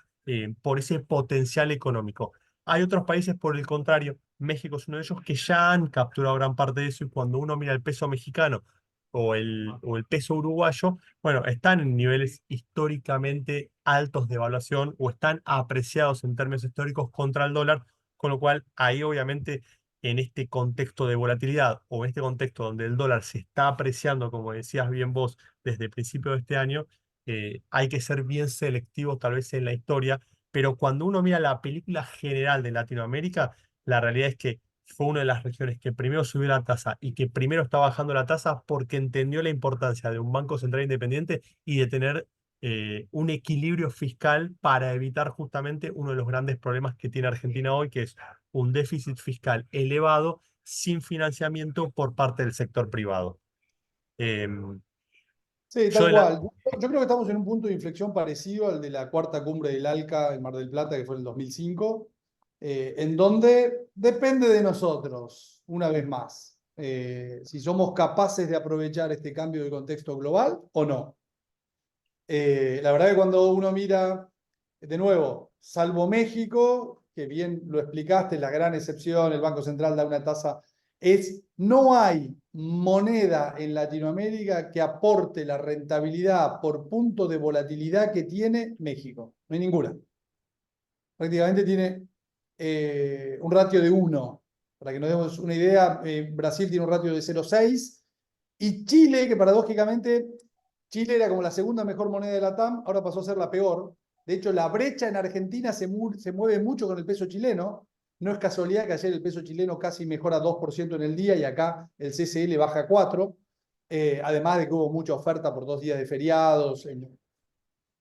D: por ese potencial económico. Hay otros países, por el contrario, México es uno de ellos, que ya han capturado gran parte de eso, y cuando uno mira el peso mexicano o el peso uruguayo, bueno, están en niveles históricamente altos de evaluación o están apreciados en términos históricos contra el dólar, con lo cual ahí obviamente en este contexto de volatilidad o en este contexto donde el dólar se está apreciando, como decías bien vos, desde el principio de este año, hay que ser bien selectivo tal vez en la historia, pero cuando uno mira la película general de Latinoamérica, la realidad es que fue una de las regiones que primero subió la tasa y que primero está bajando la tasa porque entendió la importancia de un Banco Central independiente y de tener un equilibrio fiscal para evitar justamente uno de los grandes problemas que tiene Argentina hoy, que es un déficit fiscal elevado sin financiamiento por parte del sector privado. Em,
C: Sí,
D: yo
C: tal
D: de la,
C: cual. Yo creo que estamos en un punto de inflexión parecido al de la cuarta cumbre del ALCA en Mar del Plata, que fue en el 2005, en donde depende de nosotros, una vez más, si somos capaces de aprovechar este cambio de contexto global o no. La verdad que cuando uno mira, de nuevo, salvo México, que bien lo explicaste, la gran excepción, el Banco Central da una tasa, no hay moneda en Latinoamérica que aporte la rentabilidad por punto de volatilidad que tiene México. No hay ninguna. Prácticamente tiene un ratio de 1. Para que nos demos una idea, Brasil tiene un ratio de 0,6 y Chile, que paradójicamente Chile era como la segunda mejor moneda de la TAM, ahora pasó a ser la peor. De hecho, la brecha en Argentina se mueve mucho con el peso chileno. No es casualidad que ayer el peso chileno casi mejora 2% en el día y acá el CCL baja 4%. Además de que hubo mucha oferta por 2 días de feriados,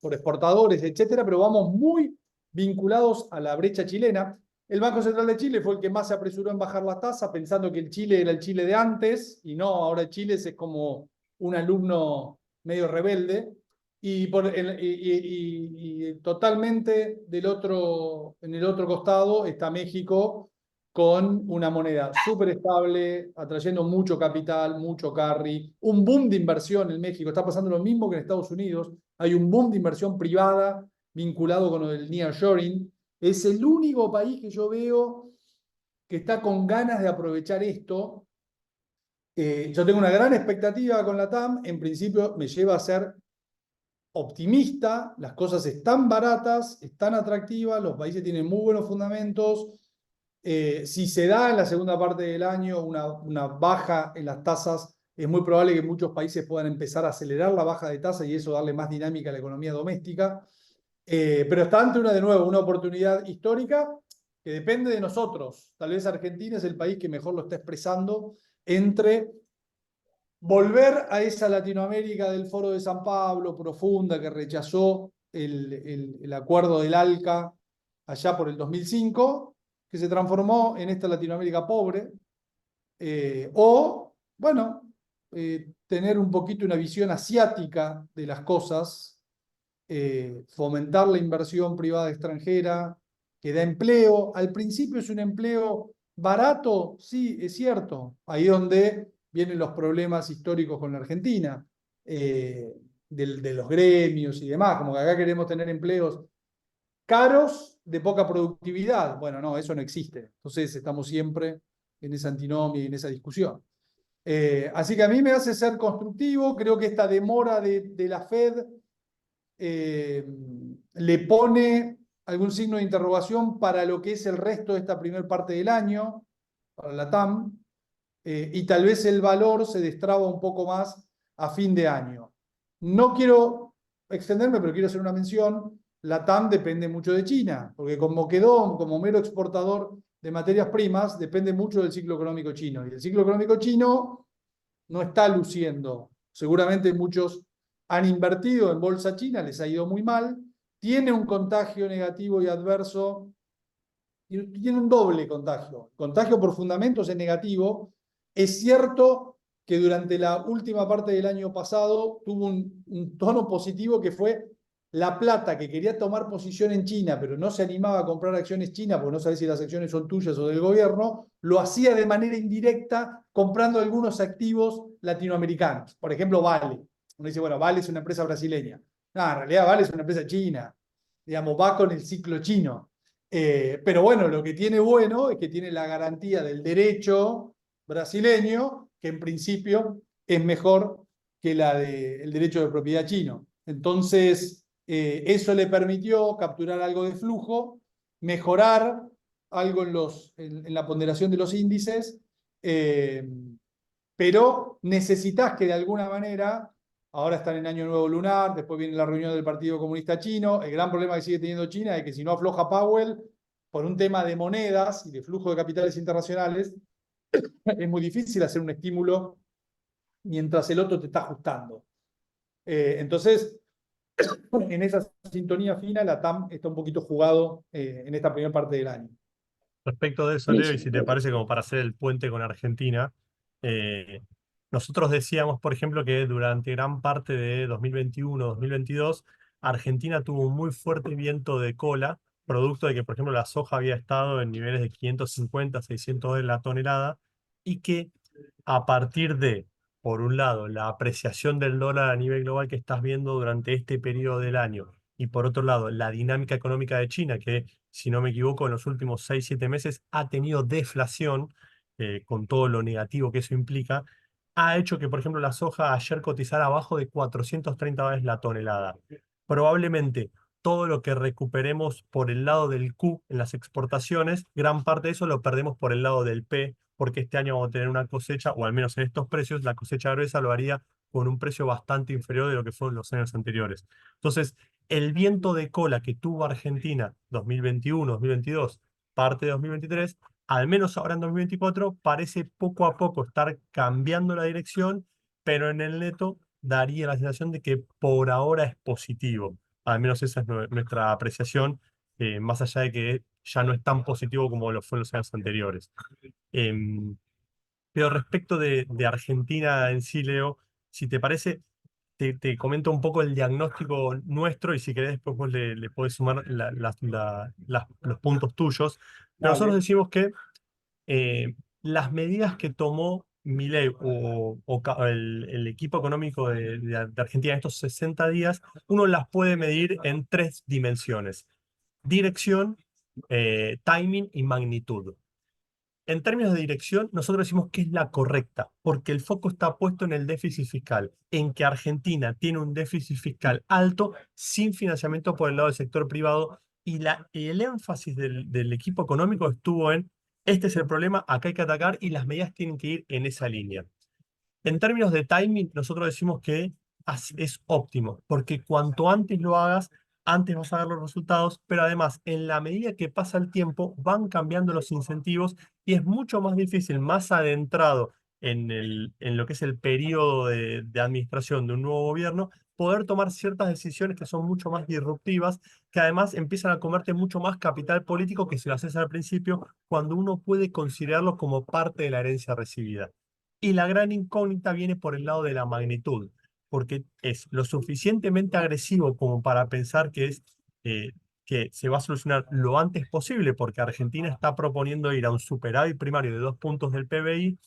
C: por exportadores, etcétera, pero vamos muy vinculados a la brecha chilena. El Banco Central de Chile fue el que más se apresuró en bajar la tasa, pensando que el Chile era el Chile de antes, y no, ahora Chile es como un alumno medio rebelde, y totalmente en el otro costado está México con una moneda súper estable, atrayendo mucho capital, mucho carry, un boom de inversión en México. Está pasando lo mismo que en Estados Unidos. Hay un boom de inversión privada vinculado con el nearshoring. Es el único país que yo veo que está con ganas de aprovechar esto. Yo tengo una gran expectativa con la TAM. En principio me lleva a ser optimista. Las cosas están baratas, están atractivas, los países tienen muy buenos fundamentos. Si se da en la segunda parte del año una baja en las tasas, es muy probable que muchos países puedan empezar a acelerar la baja de tasas y eso darle más dinámica a la economía doméstica. Pero está ante una oportunidad histórica que depende de nosotros. Tal vez Argentina es el país que mejor lo está expresando entre volver a esa Latinoamérica del Foro de San Pablo profunda que rechazó el acuerdo del ALCA allá por el 2005, que se transformó en esta Latinoamérica pobre, o, bueno, tener un poquito una visión asiática de las cosas, fomentar la inversión privada extranjera, que da empleo. Al principio es un empleo barato, sí, es cierto, ahí donde vienen los problemas históricos con la Argentina, de los gremios y demás, como que acá queremos tener empleos caros de poca productividad. Bueno, no, eso no existe. Entonces estamos siempre en esa antinomia y en esa discusión. Así que a mí me hace ser constructivo. Creo que esta demora de la Fed le pone algún signo de interrogación para lo que es el resto de esta primera parte del año, para la TAM, y tal vez el valor se destraba un poco más a fin de año. No quiero extenderme, pero quiero hacer una mención. La TAM depende mucho de China, porque como quedó como mero exportador de materias primas, depende mucho del ciclo económico chino. Y el ciclo económico chino no está luciendo. Seguramente muchos han invertido en bolsa china, les ha ido muy mal, tiene un contagio negativo y adverso, tiene un doble contagio. Contagio por fundamentos es negativo. Es cierto que durante la última parte del año pasado tuvo un tono positivo que fue la plata que quería tomar posición en China, pero no se animaba a comprar acciones chinas porque no sabe si las acciones son tuyas o del gobierno, lo hacía de manera indirecta comprando algunos activos latinoamericanos. Por ejemplo, Vale. Uno dice, bueno, Vale es una empresa brasileña. No, en realidad Vale es una empresa china. Digamos, va con el ciclo chino. Pero bueno, lo que tiene bueno es que tiene la garantía del derecho brasileño, que en principio es mejor que el derecho de propiedad chino. Entonces, eso le permitió capturar algo de flujo, mejorar algo en la ponderación de los índices, pero necesitas que de alguna manera, ahora están en Año Nuevo Lunar, después viene la reunión del Partido Comunista Chino, el gran problema que sigue teniendo China es que si no afloja Powell, por un tema de monedas y de flujo de capitales internacionales, es muy difícil hacer un estímulo mientras el otro te está ajustando. Entonces, en esa sintonía fina, la TAM está un poquito jugado en esta primera parte del año.
D: Respecto de eso, Leo, y si te parece, como para hacer el puente con Argentina, eh, nosotros decíamos, por ejemplo, que durante gran parte de 2021-2022, Argentina tuvo un muy fuerte viento de cola, producto de que, por ejemplo, la soja había estado en niveles de 550, 600 de la tonelada, y que a partir de, por un lado, la apreciación del dólar a nivel global que estás viendo durante este periodo del año, y por otro lado, la dinámica económica de China, que, si no me equivoco, en los últimos 6-7 meses ha tenido deflación, con todo lo negativo que eso implica, ha hecho que, por ejemplo, la soja ayer cotizara abajo de 430 dólares la tonelada. Probablemente todo lo que recuperemos por el lado del Q en las exportaciones, gran parte de eso lo perdemos por el lado del P, porque este año vamos a tener una cosecha, o al menos en estos precios, la cosecha gruesa lo haría con un precio bastante inferior de lo que fueron los años anteriores. Entonces, el viento de cola que tuvo Argentina 2021, 2022, parte de 2023, al menos ahora en 2024, parece poco a poco estar cambiando la dirección, pero en el neto daría la sensación de que por ahora es positivo. Al menos esa es nuestra apreciación, más allá de que ya no es tan positivo como lo fue en los años anteriores. Em, pero respecto de Argentina en sí, Leo, si te parece, te comento un poco el diagnóstico nuestro y si querés después vos le podés sumar los puntos tuyos. Pero nosotros
C: Dale.
D: decimos que las medidas que tomó Milei o el equipo económico de Argentina en estos 60 días, uno las puede medir en tres dimensiones: dirección, timing y magnitud. En términos de dirección, nosotros decimos que es la correcta, porque el foco está puesto en el déficit fiscal, en que Argentina tiene un déficit fiscal alto, sin financiamiento por el lado del sector privado, y el énfasis del equipo económico estuvo en: este es el problema, acá hay que atacar y las medidas tienen que ir en esa línea. En términos de timing, nosotros decimos que es óptimo, porque cuanto antes lo hagas, antes vas a ver los resultados, pero además, en la medida que pasa el tiempo, van cambiando los incentivos y es mucho más difícil, más adentrado en lo que es el periodo de administración de un nuevo gobierno, poder tomar ciertas decisiones que son mucho más disruptivas, que además empiezan a comerte mucho más capital político que si lo haces al principio, cuando uno puede considerarlo como parte de la herencia recibida. Y la gran incógnita viene por el lado de la magnitud, porque es lo suficientemente agresivo como para pensar eh, que se va a solucionar lo antes posible, porque Argentina está proponiendo ir a un superávit primario de 2 puntos del PBI,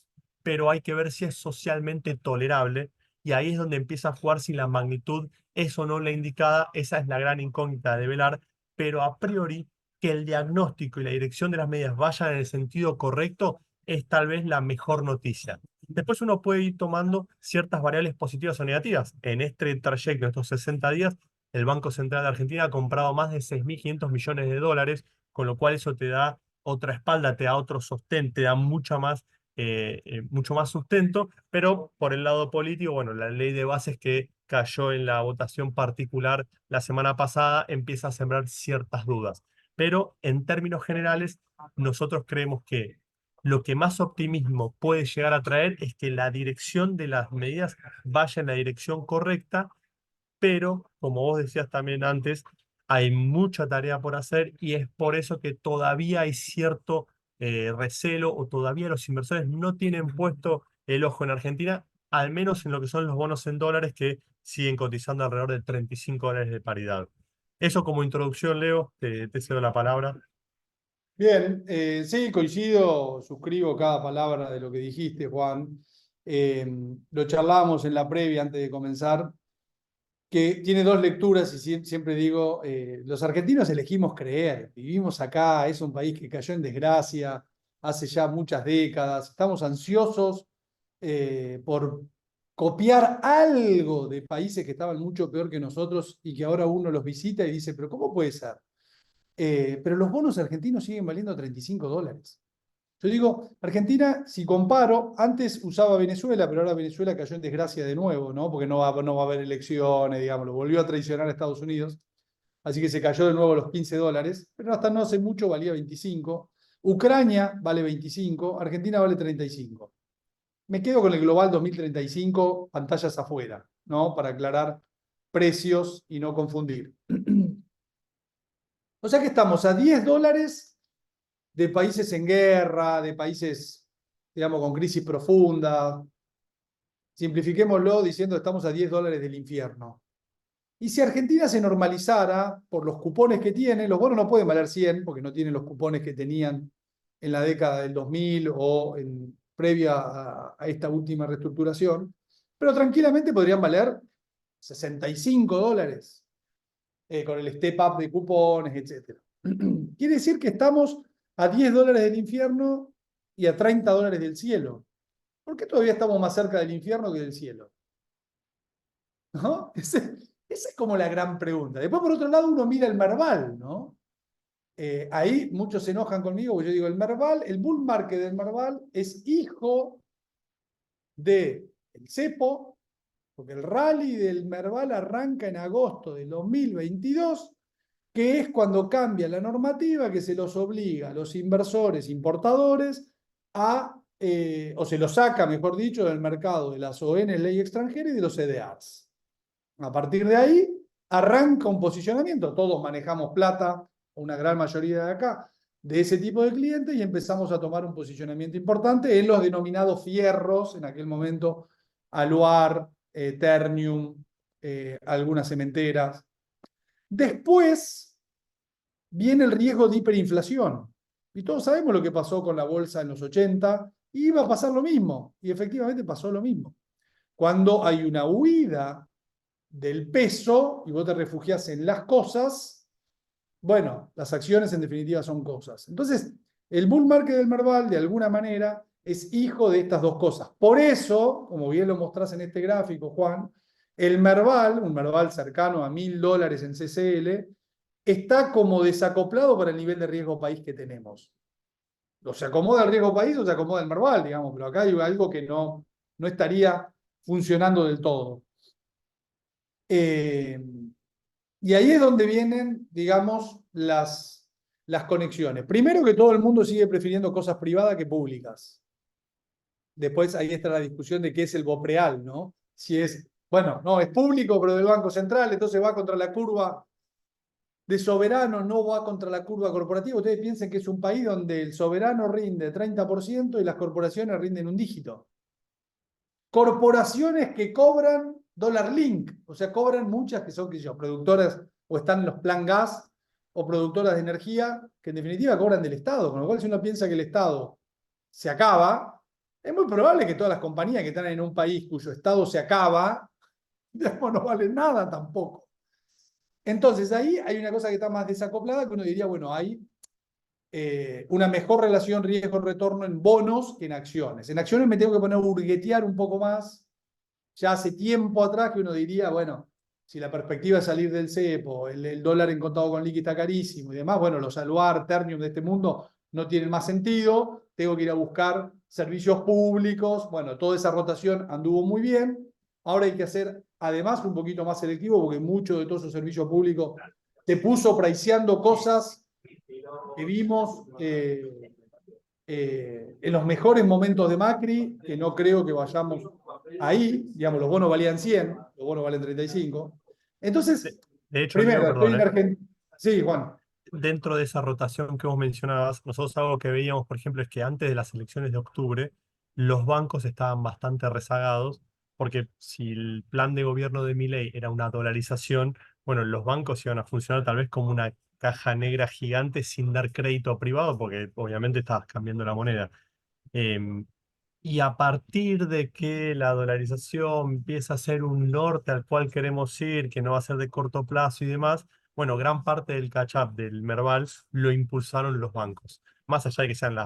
D: pero hay que ver si es socialmente tolerable, y ahí es donde empieza a jugar si la magnitud es o no la indicada. Esa es la gran incógnita de velar, pero a priori que el diagnóstico y la dirección de las medidas vayan en el sentido correcto es tal vez la mejor noticia. Después uno puede ir tomando ciertas variables positivas o negativas. En este trayecto, en estos 60 días, el Banco Central de Argentina ha comprado más de 6.500 millones de dólares, con lo cual eso te da otra espalda, te da otro sostén, te da mucho más sustento, pero por el lado político, bueno, la ley de bases que cayó en la votación particular la semana pasada empieza a sembrar ciertas dudas. Pero en términos generales, nosotros creemos que lo que más optimismo puede llegar a traer es que la dirección de las medidas vaya en la dirección correcta, pero como vos decías también antes, hay mucha tarea por hacer y es por eso que todavía hay cierto recelo, o todavía los inversores no tienen puesto el ojo en Argentina, al menos en lo que son los bonos en dólares, que siguen cotizando alrededor de 35 dólares de paridad. Eso como introducción, Leo, te cedo la palabra.
C: Bien, sí, coincido, suscribo cada palabra de lo que dijiste, Juan. Lo charlábamos en la previa antes de comenzar, que tiene dos lecturas y siempre digo, los argentinos elegimos creer, vivimos acá, es un país que cayó en desgracia hace ya muchas décadas, estamos ansiosos por copiar algo de países que estaban mucho peor que nosotros y que ahora uno los visita y dice, pero ¿cómo puede ser? Pero los bonos argentinos siguen valiendo 35 dólares. Yo digo, Argentina, si comparo, antes usaba Venezuela, pero ahora Venezuela cayó en desgracia de nuevo, ¿no? Porque no va a haber elecciones, digamos, lo volvió a traicionar a Estados Unidos. Así que se cayó de nuevo los 15 dólares, pero hasta no hace mucho valía 25. Ucrania vale 25, Argentina vale 35. Me quedo con el global 2035, pantallas afuera, ¿no? Para aclarar precios y no confundir. O sea que estamos a 10 dólares de países en guerra, de países, digamos, con crisis profunda. Simplifiquémoslo diciendo que estamos a 10 dólares del infierno. Y si Argentina se normalizara por los cupones que tiene, los bonos no pueden valer 100 porque no tienen los cupones que tenían en la década del 2000 o previa a esta última reestructuración, pero tranquilamente podrían valer 65 dólares con el step up de cupones, etc. Quiere decir que estamos a 10 dólares del infierno y a 30 dólares del cielo. ¿por qué todavía estamos más cerca del infierno que del cielo? ¿No? Esa es como la gran pregunta. Después, por otro lado, uno mira el Merval, ¿no? Ahí muchos se enojan conmigo, porque yo digo, el Merval, el bull market del Merval es hijo del cepo, porque el rally del Merval arranca en agosto del 2022, que es cuando cambia la normativa que se los obliga a los inversores importadores a, o se los saca, mejor dicho, del mercado de las ONs ley extranjera y de los CDRs. A partir de ahí, arranca un posicionamiento. Todos manejamos plata, una gran mayoría de acá, de ese tipo de clientes, y empezamos a tomar un posicionamiento importante en los denominados fierros, en aquel momento, Aluar, Ternium, algunas cementeras. Después viene el riesgo de hiperinflación. Y todos sabemos lo que pasó con la bolsa en los 80, y iba a pasar lo mismo. Y efectivamente pasó lo mismo. Cuando hay una huida del peso y vos te refugias en las cosas, bueno, las acciones en definitiva son cosas. Entonces, el bull market del Merval, de alguna manera, es hijo de estas dos cosas. Por eso, como bien lo mostrás en este gráfico, Juan, el Merval, un Merval cercano a $1.000 en CCL, está como desacoplado para el nivel de riesgo país que tenemos. O se acomoda el riesgo país o se acomoda el Merval, digamos, pero acá hay algo que no estaría funcionando del todo. Y ahí es donde vienen, digamos, las conexiones. Primero, que todo el mundo sigue prefiriendo cosas privadas que públicas. Después ahí está la discusión de qué es el BOPREAL, ¿no? Si es, bueno, no, es público, pero del Banco Central, entonces va contra la curva de soberano, no va contra la curva corporativa. Ustedes piensen que es un país donde el soberano rinde 30% y las corporaciones rinden un dígito. Corporaciones que cobran dólar link, o sea, cobran muchas que son, qué sé yo, productoras, o están en los plan gas, o productoras de energía, que en definitiva cobran del Estado, con lo cual si uno piensa que el Estado se acaba, es muy probable que todas las compañías que están en un país cuyo Estado se acaba, no valen nada tampoco. Entonces ahí hay una cosa que está más desacoplada, que uno diría, bueno, hay una mejor relación riesgo-retorno en bonos que en acciones. En acciones me tengo que poner a burguetear un poco más. Ya hace tiempo atrás que uno diría, bueno, si la perspectiva es salir del cepo, el dólar en contado con liqui está carísimo y demás, bueno, los Aluar, Ternium de este mundo no tienen más sentido, tengo que ir a buscar servicios públicos, bueno, toda esa rotación anduvo muy bien. Ahora hay que hacer, además, un poquito más selectivo, porque mucho de todos esos servicios públicos te puso priceando cosas que vimos en los mejores momentos de Macri, que no creo que vayamos ahí, digamos, los bonos valían 100, los bonos valen 35. Entonces,
D: De hecho, Leo,
C: primero, estoy
D: perdón,
C: en Argentina. Sí, Juan.
D: dentro de esa rotación que vos mencionabas, nosotros algo que veíamos, por ejemplo, es que antes de las elecciones de octubre, los bancos estaban bastante rezagados, porque si el plan de gobierno de Milei era una dolarización, bueno, los bancos iban a funcionar tal vez como una caja negra gigante sin dar crédito privado, porque obviamente estabas cambiando la moneda. Em, y a partir de que la dolarización empieza a ser un norte al cual queremos ir, que no va a ser de corto plazo y demás, bueno, gran parte del catch-up del Merval lo impulsaron los bancos. Más allá de que sean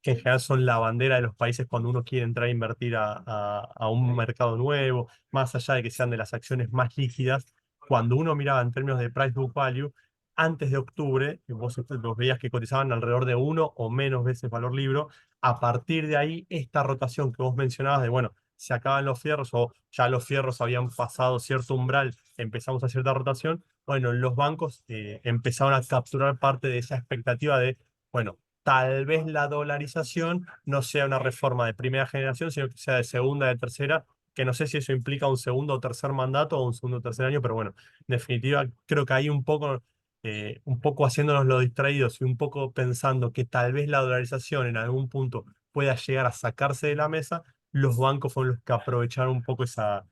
D: que en general son la bandera de los países cuando uno quiere entrar a invertir a un mercado nuevo, más allá de que sean de las acciones más líquidas, cuando uno miraba en términos de price book value, antes de octubre, vos veías que cotizaban alrededor de uno o menos veces valor libro. A partir de ahí, esta rotación que vos mencionabas de, bueno, se acaban los fierros o ya los fierros habían pasado cierto umbral, empezamos a cierta rotación, bueno, los bancos empezaron a capturar parte de esa expectativa de, bueno, tal vez la dolarización no sea una reforma de primera generación, sino que sea de segunda, de tercera, que no sé si eso implica un segundo o tercer mandato o un segundo o tercer año, pero bueno, en definitiva, creo que hay un poco haciéndonos los distraídos y un poco pensando que tal vez la dolarización en algún punto pueda llegar a sacarse de la mesa, los bancos fueron los que aprovecharon un poco esa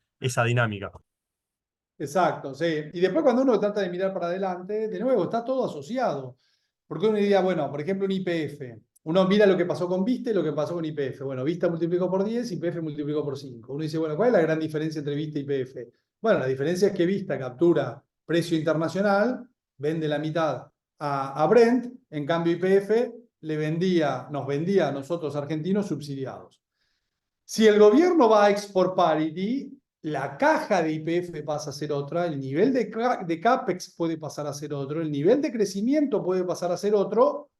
D: dinámica.
C: Exacto, sí. Y después cuando uno trata de mirar para adelante, de nuevo, está todo asociado. Porque uno diría, bueno, por ejemplo, un IPF. Uno mira lo que pasó con Vista y lo que pasó con IPF. Bueno, Vista multiplicó por 10, IPF multiplicó por 5. Uno dice, bueno, ¿cuál es la gran diferencia entre Vista y IPF? Bueno, la diferencia es que Vista captura precio internacional, vende la mitad a Brent, en cambio IPF nos vendía a nosotros argentinos subsidiados. Si el gobierno va a export parity, la caja de YPF pasa a ser otra, el nivel de CAPEX puede pasar a ser otro, el nivel de crecimiento puede pasar a ser otro,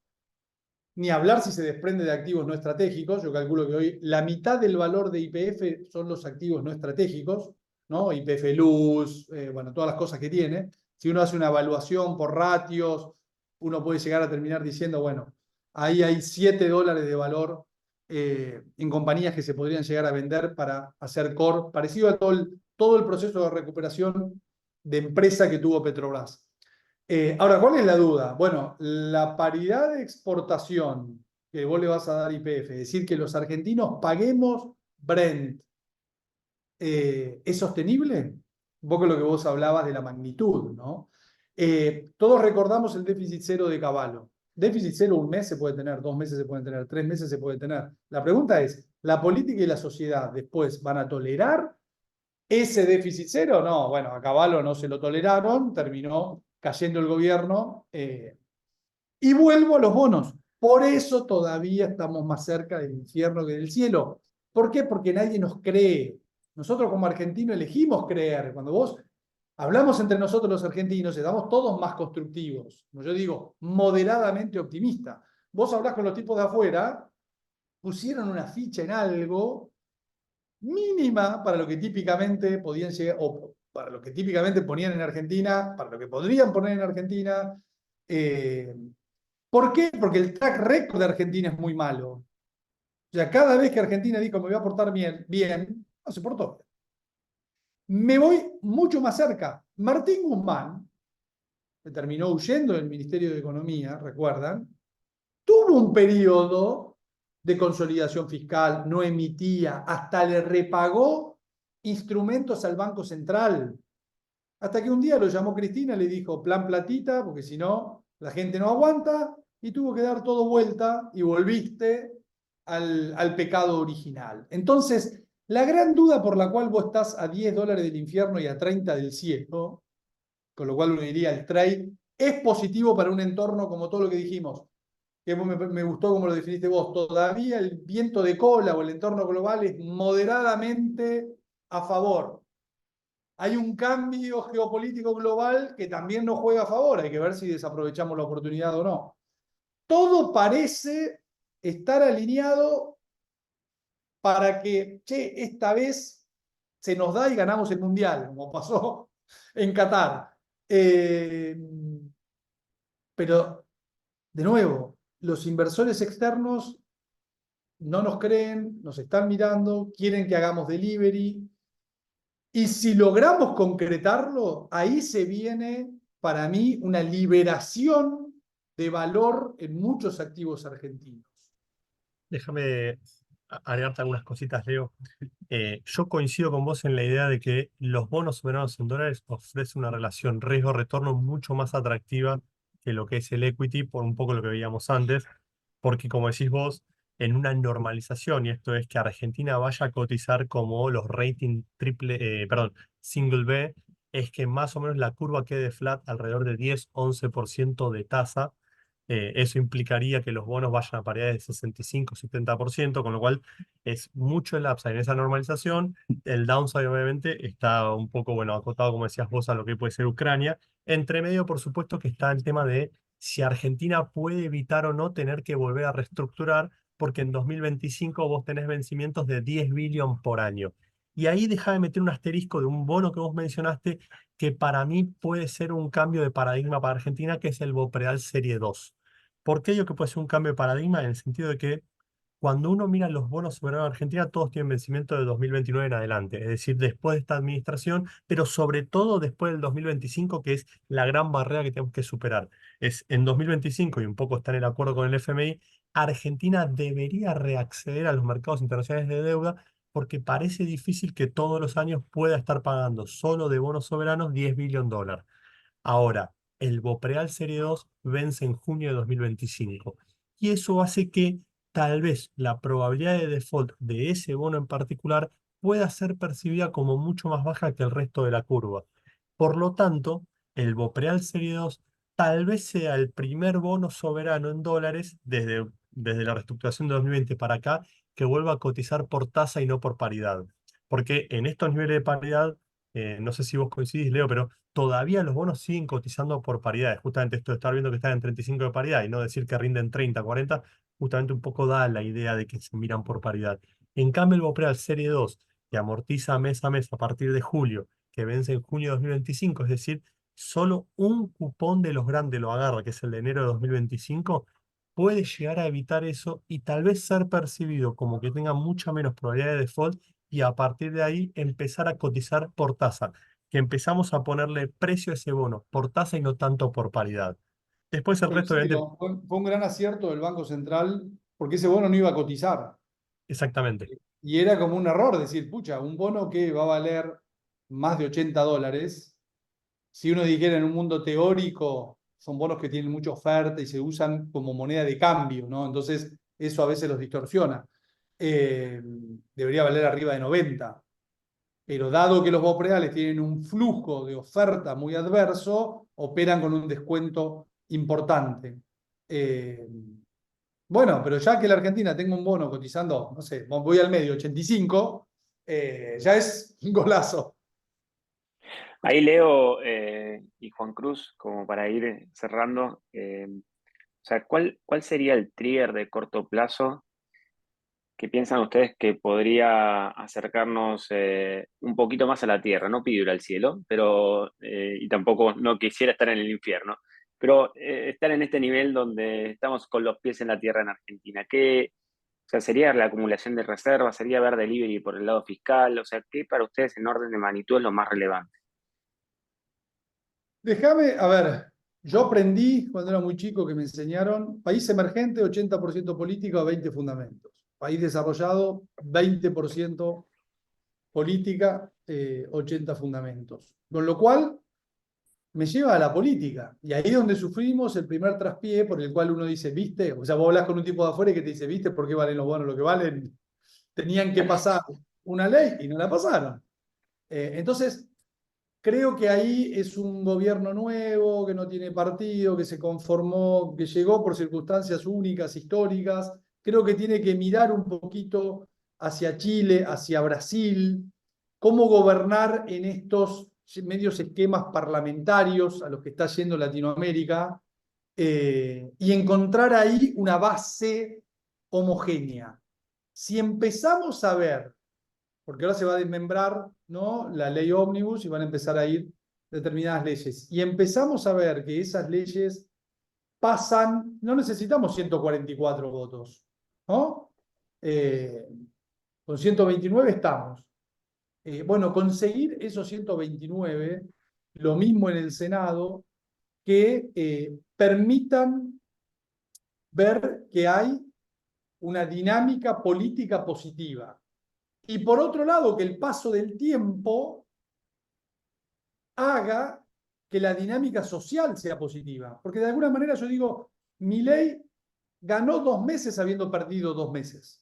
C: ni hablar si se desprende de activos no estratégicos. Yo calculo que hoy la mitad del valor de YPF son los activos no estratégicos, ¿no? YPF Luz, bueno, todas las cosas que tiene. Si uno hace una evaluación por ratios, uno puede llegar a terminar diciendo, bueno, ahí hay $7 de valor en compañías que se podrían llegar a vender para hacer core, parecido a todo el proceso de recuperación de empresa que tuvo Petrobras. Ahora, ¿cuál es la duda? Bueno, la paridad de exportación que vos le vas a dar YPF, es decir, que los argentinos paguemos Brent, ¿es sostenible? Un poco lo que vos hablabas de la magnitud, ¿no? Todos recordamos el déficit cero de Cavallo. Déficit cero un mes se puede tener, 2 meses se pueden tener, 3 meses se puede tener. La pregunta es, ¿la política y la sociedad después van a tolerar ese déficit cero? No, bueno, a Cavallo no se lo toleraron, terminó cayendo el gobierno. Y vuelvo a los bonos. Por eso todavía estamos más cerca del infierno que del cielo. ¿Por qué? Porque nadie nos cree. Nosotros como argentinos elegimos creer. Cuando vos hablamos entre nosotros los argentinos, estamos todos más constructivos. Como yo digo, moderadamente optimistas. Vos hablás con los tipos de afuera, pusieron una ficha en algo mínima para lo que típicamente podían llegar, o para lo que típicamente ponían en Argentina, para lo que podrían poner en Argentina. ¿Por qué? Porque el track record de Argentina es muy malo. O sea, cada vez que Argentina dijo me voy a portar bien, no se portó. Me voy mucho más cerca. Martín Guzmán, que terminó huyendo del Ministerio de Economía, recuerdan, tuvo un periodo de consolidación fiscal, no emitía, hasta le repagó instrumentos al Banco Central. Hasta que un día lo llamó Cristina, le dijo plan platita, porque si no, la gente no aguanta, y tuvo que dar todo vuelta y volviste al pecado original. Entonces, la gran duda por la cual vos estás a $10 del infierno y a 30 del cielo, con lo cual uno diría el trade, es positivo para un entorno como todo lo que dijimos, que me gustó como lo definiste vos. Todavía el viento de cola o el entorno global es moderadamente a favor. Hay un cambio geopolítico global que también nos juega a favor. Hay que ver si desaprovechamos la oportunidad o no. Todo parece estar alineado para que, che, esta vez se nos da y ganamos el Mundial, como pasó en Qatar. Pero, de nuevo, los inversores externos no nos creen, nos están mirando, quieren que hagamos delivery. Y si logramos concretarlo, ahí se viene, para mí, una liberación de valor en muchos activos argentinos.
D: Déjame agregarte algunas cositas, Leo. Yo coincido con vos en la idea de que los bonos soberanos en dólares ofrecen una relación riesgo-retorno mucho más atractiva que lo que es el equity, por un poco lo que veíamos antes, porque como decís vos, en una normalización, y esto es que Argentina vaya a cotizar como los rating single B, es que más o menos la curva quede flat alrededor de 10-11% de tasa. Eso implicaría que los bonos vayan a paridades de 65-70%, con lo cual es mucho el upside en esa normalización. El downside obviamente está un poco, bueno, acotado, como decías vos, a lo que puede ser Ucrania. Entre medio, por supuesto, que está el tema de si Argentina puede evitar o no tener que volver a reestructurar, porque en 2025 vos tenés vencimientos de 10 billion por año. Y ahí deja de meter un asterisco de un bono que vos mencionaste, que para mí puede ser un cambio de paradigma para Argentina, que es el Bopreal Serie 2. ¿Por qué digo que puede ser un cambio de paradigma? En el sentido de que cuando uno mira los bonos soberanos de Argentina, todos tienen vencimiento de 2029 en adelante, es decir, después de esta administración, pero sobre todo después del 2025, que es la gran barrera que tenemos que superar. Es en 2025, y un poco está en el acuerdo con el FMI, Argentina debería reacceder a los mercados internacionales de deuda porque parece difícil que todos los años pueda estar pagando solo de bonos soberanos 10 billones de dólares. Ahora, el Bopreal Serie 2 vence en junio de 2025 y eso hace que tal vez la probabilidad de default de ese bono en particular pueda ser percibida como mucho más baja que el resto de la curva. Por lo tanto, el Bopreal Serie 2 tal vez sea el primer bono soberano en dólares desde desde la reestructuración de 2020 para acá, que vuelva a cotizar por tasa y no por paridad. Porque en estos niveles de paridad, no sé si vos coincidís, Leo, pero todavía los bonos siguen cotizando por paridad. Justamente esto de estar viendo que están en 35 de paridad y no decir que rinden 30, 40, justamente un poco da la idea de que se miran por paridad. En cambio, el Bopreal Serie 2, que amortiza mes a mes a partir de julio, que vence en junio de 2025, es decir, solo un cupón de los grandes lo agarra, que es el de enero de 2025, puede llegar a evitar eso y tal vez ser percibido como que tenga mucha menos probabilidad de default y a partir de ahí empezar a cotizar por tasa, que empezamos a ponerle precio a ese bono por tasa y no tanto por paridad. Después el resto, obviamente,
C: Coincido, fue un gran acierto del Banco Central porque ese bono no iba a cotizar.
D: exactamente.
C: Y era como un error decir, pucha, un bono que va a valer más de $80, si uno dijera en un mundo teórico, son bonos que tienen mucha oferta y se usan como moneda de cambio, ¿no? Entonces, eso a veces los distorsiona. Debería valer arriba de 90. Pero dado que los bopreales tienen un flujo de oferta muy adverso, operan con un descuento importante. Eh, bueno, pero ya que la Argentina tenga un bono cotizando, no sé, voy al medio, 85, ya es un golazo.
B: Ahí Leo y Juan Cruz, como para ir cerrando, o sea, ¿cuál sería el trigger de corto plazo que piensan ustedes que podría acercarnos un poquito más a la tierra? No pido ir al cielo, pero, y tampoco no quisiera estar en el infierno, pero estar en este nivel donde estamos con los pies en la tierra en Argentina. O sea, sería la acumulación de reservas, sería ver delivery por el lado fiscal, o sea, ¿qué para ustedes en orden de magnitud es lo más relevante?
C: Déjame, a ver, yo aprendí cuando era muy chico que me enseñaron, país emergente, 80% política, 20 fundamentos. País desarrollado, 20% política, 80 fundamentos. Con lo cual, me lleva a la política. Y ahí es donde sufrimos el primer traspié por el cual uno dice, ¿viste? O sea, vos hablas con un tipo de afuera que te dice, ¿viste por qué valen los bonos lo que valen? Tenían que pasar una ley y no la pasaron. Entonces, creo que ahí es un gobierno nuevo, que no tiene partido, que se conformó, que llegó por circunstancias únicas, históricas. Creo que tiene que mirar un poquito hacia Chile, hacia Brasil, cómo gobernar en estos medios esquemas parlamentarios a los que está yendo Latinoamérica y encontrar ahí una base homogénea. Si empezamos a ver, porque ahora se va a desmembrar, ¿no?, la ley ómnibus y van a empezar a ir determinadas leyes, y empezamos a ver que esas leyes pasan, no necesitamos 144 votos, ¿no? Con 129 estamos. Bueno, conseguir esos 129, lo mismo en el Senado, que permitan ver que hay una dinámica política positiva. Y por otro lado, que el paso del tiempo haga que la dinámica social sea positiva. Porque de alguna manera yo digo, Milei ganó 2 meses habiendo perdido 2 meses.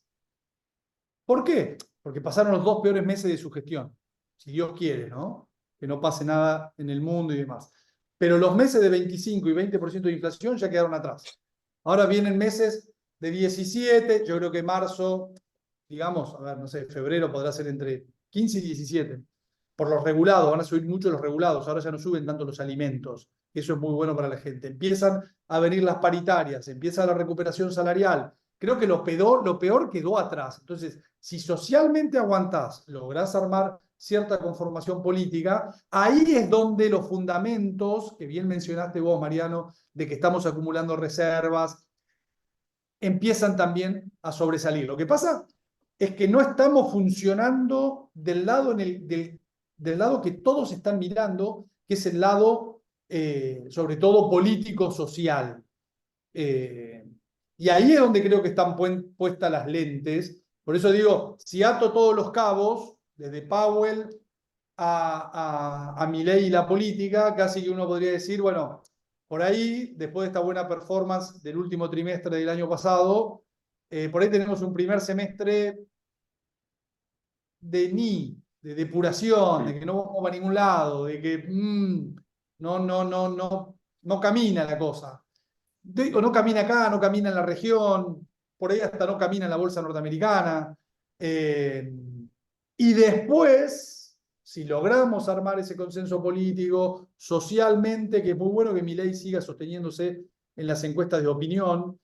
C: ¿Por qué? Porque pasaron los 2 peores meses de su gestión. Si Dios quiere, ¿no? Que no pase nada en el mundo y demás. Pero los meses de 25 y 20% de inflación ya quedaron atrás. Ahora vienen meses de 17, yo creo que marzo, digamos, a ver, no sé, febrero podrá ser entre 15 y 17. Por los regulados, van a subir mucho los regulados, ahora ya no suben tanto los alimentos. Eso es muy bueno para la gente. Empiezan a venir las paritarias, empieza la recuperación salarial. Creo que lo peor quedó atrás. Entonces, si socialmente aguantás, lográs armar cierta conformación política, ahí es donde los fundamentos, que bien mencionaste vos, Mariano, de que estamos acumulando reservas, empiezan también a sobresalir. Lo que pasa es que no estamos funcionando del lado, del lado que todos están mirando, que es el lado, sobre todo, político-social. Y ahí es donde creo que están puestas las lentes. Por eso digo, si ato todos los cabos, desde Powell a Milei y la política, casi que uno podría decir, bueno, por ahí, después de esta buena performance del último trimestre del año pasado, por ahí tenemos un primer semestre de depuración, de que no vamos a ningún lado, de que no camina la cosa. O no camina acá, no camina en la región. por ahí hasta no camina en la bolsa norteamericana. Y después, si logramos armar ese consenso político, socialmente, que es muy bueno que Milei siga sosteniéndose en las encuestas de opinión,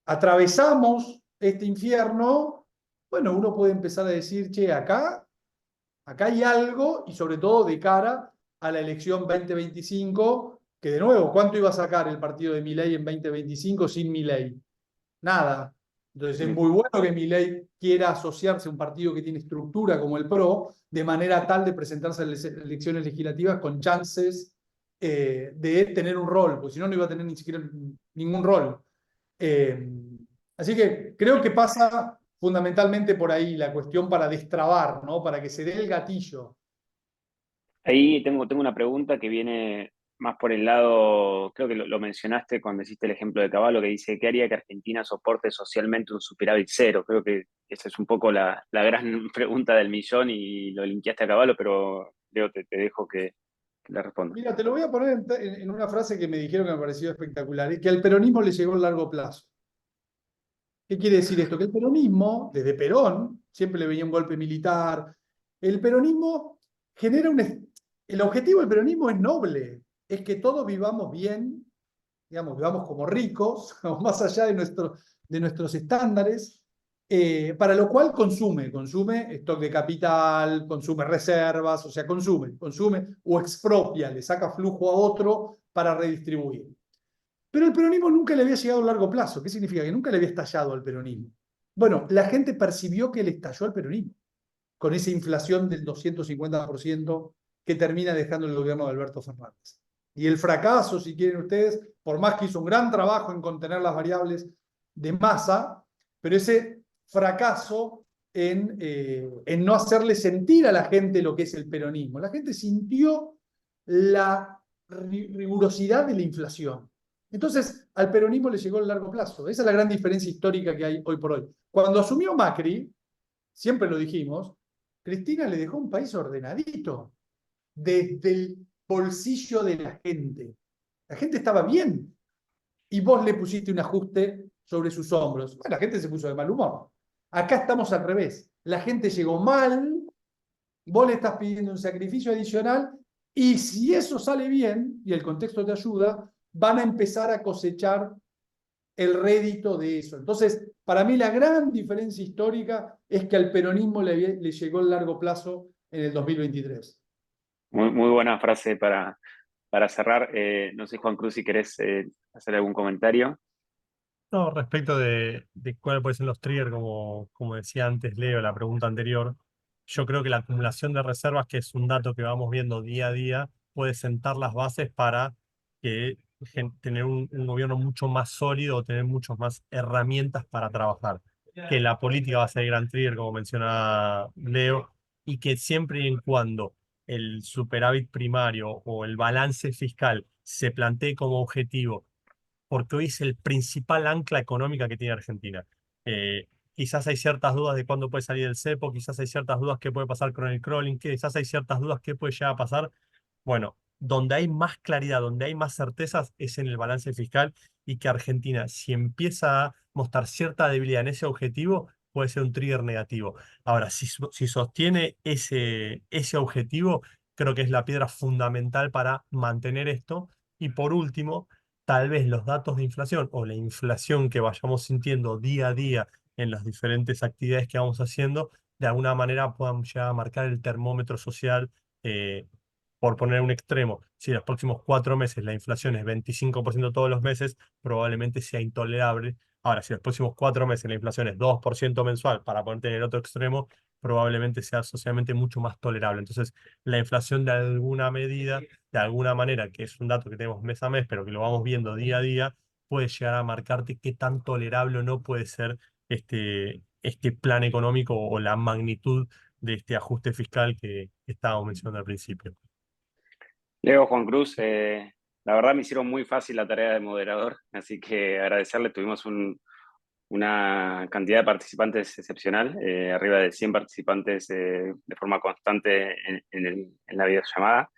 C: atravesamos este infierno, bueno, uno puede empezar a decir, che, acá hay algo, y sobre todo de cara a la elección 2025, que de nuevo, ¿cuánto iba a sacar el partido de Milei en 2025 sin Milei? Nada. Entonces es muy bueno que Milei quiera asociarse a un partido que tiene estructura como el PRO, de manera tal de presentarse a las elecciones legislativas con chances de tener un rol, porque si no, no iba a tener ni siquiera ningún rol. Eh, Así que creo que pasa fundamentalmente por ahí la cuestión para destrabar, ¿no? Para que se dé el gatillo.
B: Ahí tengo una pregunta que viene más por el lado, creo que lo mencionaste cuando hiciste el ejemplo de Caballo, que dice, ¿qué haría que Argentina soporte socialmente un superávit cero? Creo que esa es un poco la gran pregunta del millón y lo linkeaste a Caballo, pero Leo, te dejo que le respondas.
C: Mira, te lo voy a poner en una frase que me dijeron que me pareció espectacular, es que al peronismo le llegó el largo plazo. ¿Qué quiere decir esto? Que el peronismo, desde Perón, siempre le venía un golpe militar, el peronismo genera un... El objetivo del peronismo es noble, es que todos vivamos bien, digamos, vivamos como ricos, más allá de nuestros estándares, para lo cual consume stock de capital, consume reservas, o sea, consume o expropia, le saca flujo a otro para redistribuir. Pero el peronismo nunca le había llegado a largo plazo. ¿Qué significa? Que nunca le había estallado al peronismo. Bueno, la gente percibió que le estalló al peronismo, con esa inflación del 250% que termina dejando el gobierno de Alberto Fernández. Y el fracaso, si quieren ustedes, por más que hizo un gran trabajo en contener las variables de masa, pero ese fracaso en no hacerle sentir a la gente lo que es el peronismo. La gente sintió la rigurosidad de la inflación. Entonces, al peronismo le llegó el largo plazo. Esa es la gran diferencia histórica que hay hoy por hoy. Cuando asumió Macri, siempre lo dijimos, Cristina le dejó un país ordenadito, desde el bolsillo de la gente. La gente estaba bien. Y vos le pusiste un ajuste sobre sus hombros. Bueno, la gente se puso de mal humor. Acá estamos al revés. La gente llegó mal, vos le estás pidiendo un sacrificio adicional, y si eso sale bien, y el contexto te ayuda, van a empezar a cosechar el rédito de eso. Entonces, para mí la gran diferencia histórica es que al peronismo le llegó el largo plazo en el 2023.
B: Muy buena frase para cerrar. No sé, Juan Cruz, si querés hacer algún comentario.
D: No, respecto de cuáles pueden ser los triggers, como decía antes Leo, la pregunta anterior, yo creo que la acumulación de reservas, que es un dato que vamos viendo día a día, puede sentar las bases para que tener un gobierno mucho más sólido, tener muchas más herramientas para trabajar. Que la política va a ser el gran trigger, como mencionaba Leo, y que siempre y cuando el superávit primario o el balance fiscal se plantee como objetivo, porque hoy es el principal ancla económica que tiene Argentina. Quizás hay ciertas dudas de cuándo puede salir el cepo, quizás hay ciertas dudas qué puede pasar con el crawling, quizás hay ciertas dudas qué puede llegar a pasar. Bueno, donde hay más claridad, donde hay más certezas es en el balance fiscal, y que Argentina, si empieza a mostrar cierta debilidad en ese objetivo, puede ser un trigger negativo. Ahora, si sostiene ese objetivo, creo que es la piedra fundamental para mantener esto. Y por último, tal vez los datos de inflación o la inflación que vayamos sintiendo día a día en las diferentes actividades que vamos haciendo, de alguna manera puedan llegar a marcar el termómetro social. Por poner un extremo, si los próximos 4 meses la inflación es 25% todos los meses, probablemente sea intolerable. Ahora, si los próximos 4 meses la inflación es 2% mensual, para ponerte en el otro extremo, probablemente sea socialmente mucho más tolerable. Entonces, la inflación de alguna medida, de alguna manera, que es un dato que tenemos mes a mes, pero que lo vamos viendo día a día, puede llegar a marcarte qué tan tolerable o no puede ser este plan económico o la magnitud de este ajuste fiscal que estábamos mencionando al principio.
B: Leo, Juan Cruz, la verdad me hicieron muy fácil la tarea de moderador, así que agradecerle. Tuvimos una cantidad de participantes excepcional, arriba de 100 participantes de forma constante en la videollamada.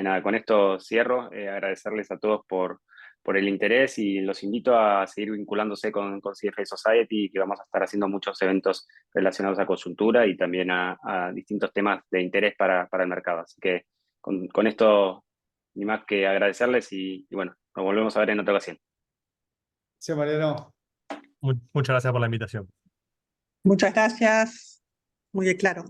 B: Nada, con esto cierro. Agradecerles a todos por por el interés y los invito a seguir vinculándose con CFA Society, que vamos a estar haciendo muchos eventos relacionados a coyuntura y también a distintos temas de interés para el mercado. Así que con esto, ni más que agradecerles y bueno, nos volvemos a ver en otra ocasión.
C: Sí, Mariano.
D: Muchas gracias por la invitación.
E: Muchas gracias. Muy claro.